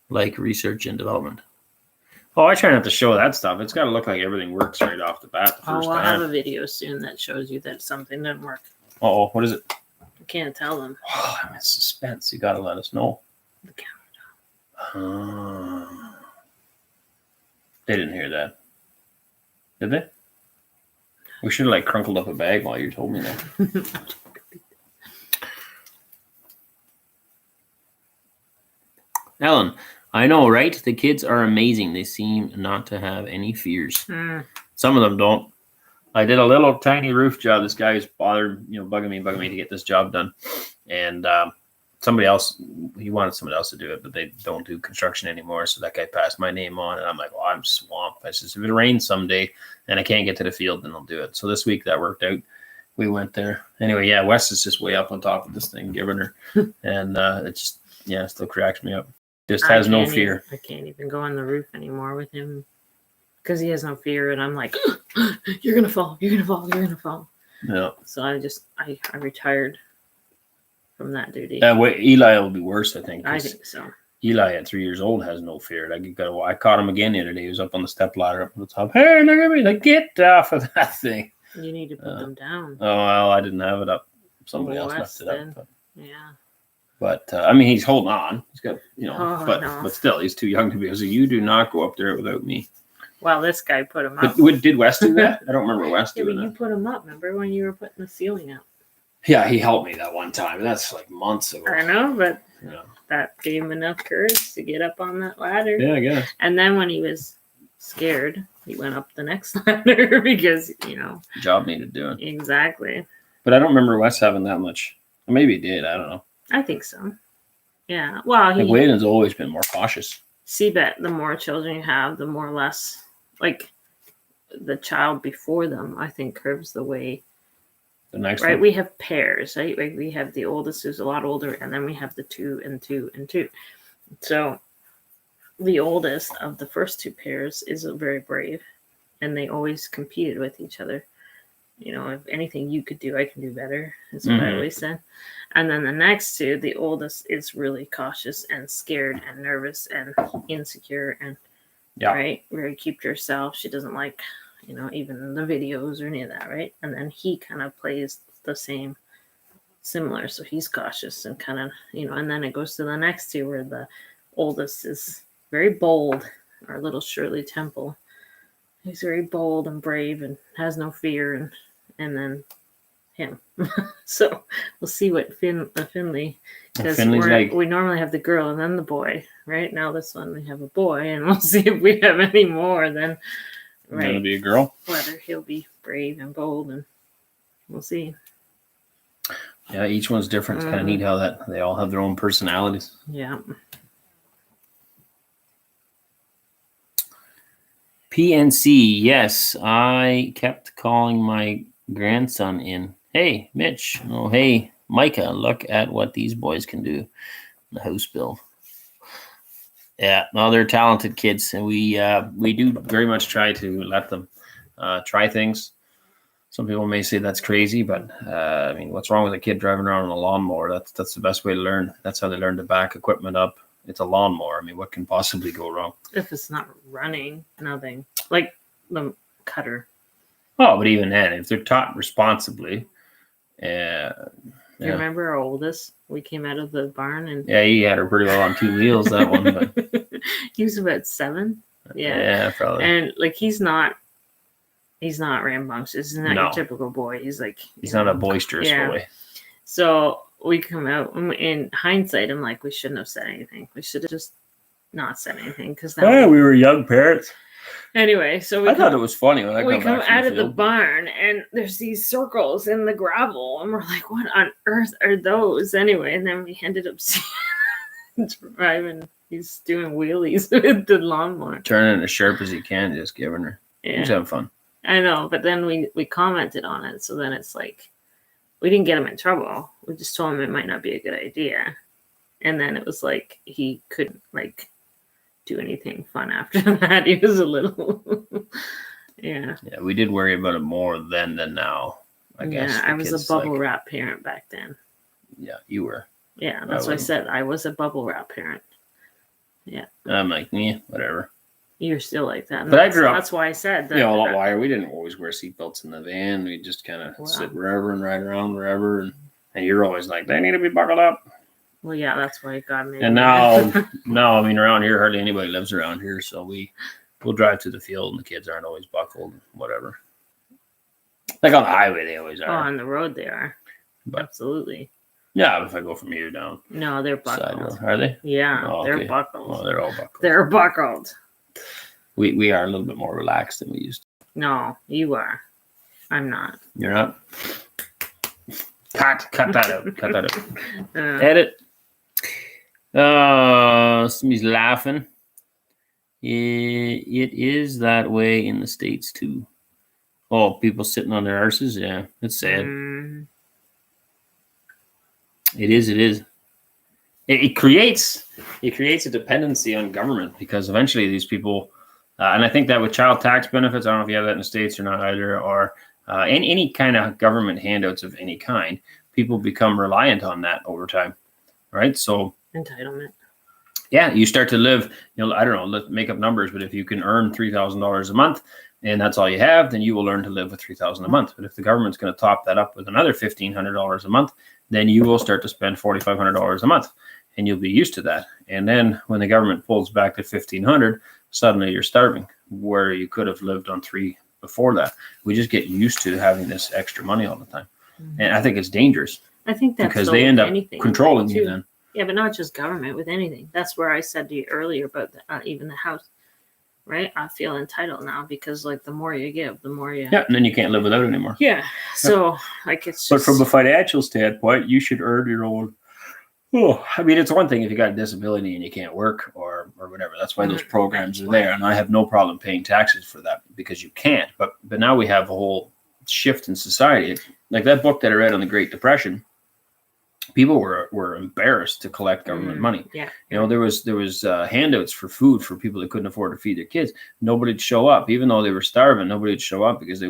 Like research and development. Oh, I try not to show that stuff. It's got to look like everything works right off the bat. The Oh, first we'll have a time. video soon that shows you that something didn't work. Oh, what is it? I can't tell them. Oh, I'm in suspense. You got to let us know. The countertop. They didn't hear that. Did they? We should have like crunkled up a bag while you told me that. Ellen, I know, right? The kids are amazing. They seem not to have any fears. Some of them don't. I did a little tiny roof job. This guy was bugging me to get this job done. And somebody else, he wanted somebody else to do it, but they don't do construction anymore. So that guy passed my name on, and I'm like, well, I'm swamped. I said, if it rains someday and I can't get to the field, then I'll do it. So this week that worked out. We went there. Anyway, yeah, Wes is just way up on top of this thing, giving her. And it just, it still cracks me up. Just has no fear. I can't even go on the roof anymore with him because he has no fear. And I'm like, you're going to fall. You're going to fall. You're going to fall. Yeah. So I retired from that duty. Eli will be worse, I think. I think so. Eli at 3 years old has no fear. I caught him again the other day. He was up on the step ladder up on the top. Hey, look at me. Like, get off of that thing. You need to put them down. Oh, well, I didn't have it up. Somebody else left it up. But, yeah. But I mean, he's holding on. He's got, but still, he's too young to be. So you do not go up there without me. Well, this guy put him up. But did Wes do that? I don't remember Wes doing but you that. put him up. Remember when you were putting the ceiling up? Yeah, he helped me that one time. That's like months ago. I know, but Yeah. that gave him enough courage to get up on that ladder. Yeah, I guess. And then when he was scared, he went up the next ladder because, Job needed doing. Exactly. But I don't remember Wes having that much. Maybe he did. I don't know. I think so. Yeah. Well, Waylon's always been more cautious. bet the more children you have, the more less, like the child before them, I think curves the way. The next right. one. We have pairs, right? Like we have the oldest who's a lot older, and then we have the 2 and 2 and 2. So the oldest of the first 2 pairs is very brave, and they always competed with each other. If anything you could do, I can do better, is what I always said. And then the next 2, the oldest is really cautious and scared and nervous and insecure and right, very keep to herself. She doesn't like, even the videos or any of that, right? And then he kind of plays the similar. So he's cautious and kind of, and then it goes to the next 2 where the oldest is very bold, our little Shirley Temple. He's very bold and brave and has no fear, and then him. So we'll see what Finley, because we normally have the girl and then the boy. Right now, this one we have a boy, and we'll see if we have any more. Then, right, Gonna be a girl. Whether he'll be brave and bold, and we'll see. Yeah, each one's different. It's kind of neat how that they all have their own personalities. Yeah. PNC, yes, I kept calling my grandson in. Hey, Mitch. Oh, hey, Micah, look at what these boys can do. The house build. Yeah, no, they're talented kids, and we do very much try to let them try things. Some people may say that's crazy, but I mean, what's wrong with a kid driving around on a lawnmower? That's the best way to learn. That's how they learn to back equipment up. It's a lawnmower. I mean, what can possibly go wrong? If it's not running, nothing. Like the cutter. Oh, but even then, if they're taught responsibly. You remember our oldest? We came out of the barn and he had her pretty well on 2 wheels, that one. But he was about 7. Yeah, probably. And like he's not rambunctious. He's not your typical boy. He's like he's not a boisterous boy. So we come out in hindsight. I'm like, we shouldn't have said anything. We should have just not said anything because we were young parents. Anyway, so we I thought it was funny when I we come come back from out the of the field. barn and there's these circles in the gravel and we're like, what on earth are those anyway? And then we ended up driving. He's doing wheelies with the lawnmower. Turning as sharp as he can, just giving her. He's Yeah, having fun. I know. But then we commented on it. So then it's like, we didn't get him in trouble. We just told him it might not be a good idea. And then it was like, he couldn't like do anything fun after that. He was a little, yeah. Yeah, we did worry about it more then than now. I guess. Yeah, I was because, a bubble like, wrap parent back then. Yeah, you were. Yeah, that's what I wasn't. said. I was a bubble wrap parent. I'm like, yeah, whatever. You're still like that. And But I that's- grew up- That's why I said that. You know, a lot wire. We didn't always wear seatbelts in the van. We just kind of Wow. sit wherever and ride around wherever. And you're always like, they need to be buckled up. Well, yeah, that's why God made And me. now, I mean, around here, hardly anybody lives around here. So we'll drive to the field and the kids aren't always buckled, whatever. Like on the highway, they always Oh, are. on the road they are. But- Absolutely. Yeah, if I go from here down No, they're side buckled. road. Are they? Yeah, Oh, they're okay. buckled. Oh, they're all buckled. They're buckled. We are a little bit more relaxed than we used to. No, you are. I'm not. You're not? Cut that out. Cut that out. Uh, Edit. Somebody's laughing. It is that way in the States too. Oh, people sitting on their arses. Yeah, it's sad. mm, It is. It is. It creates a dependency on government because eventually these people, and I think that with child tax benefits, I don't know if you have that in the States or not either, or any kind of government handouts of any kind, people become reliant on that over time, right? So entitlement. yeah, you start to live, I don't know, let's make up numbers, but if you can earn $3,000 a month and that's all you have, then you will learn to live with $3,000 a month. But if the government's going to top that up with another $1,500 a month, then you will start to spend $4,500 a month and you'll be used to that. And then when the government pulls back to $1,500, suddenly you're starving where you could have lived on $3,000 before that. We just get used to having this extra money all the time. And I think it's dangerous I think that's because so they with end up anything, controlling you too. then. Yeah, but not just government, with anything. That's where I said to you earlier about even the house, right? I feel entitled now because, like, the more you give, the more you. Yeah, and then you can't live without it anymore. Yeah. So, like, it's But just. from a financial standpoint, you should earn your own. Oh, I mean, it's one thing if you got a disability and you can't work or whatever. That's why those programs are there, and I have no problem paying taxes for that because you can't. But now we have a whole shift in society. Like that book that I read on the Great Depression, people were embarrassed to collect government money. Yeah. There was handouts for food for people that couldn't afford to feed their kids. Nobody'd show up, even though they were starving. Nobody'd show up because they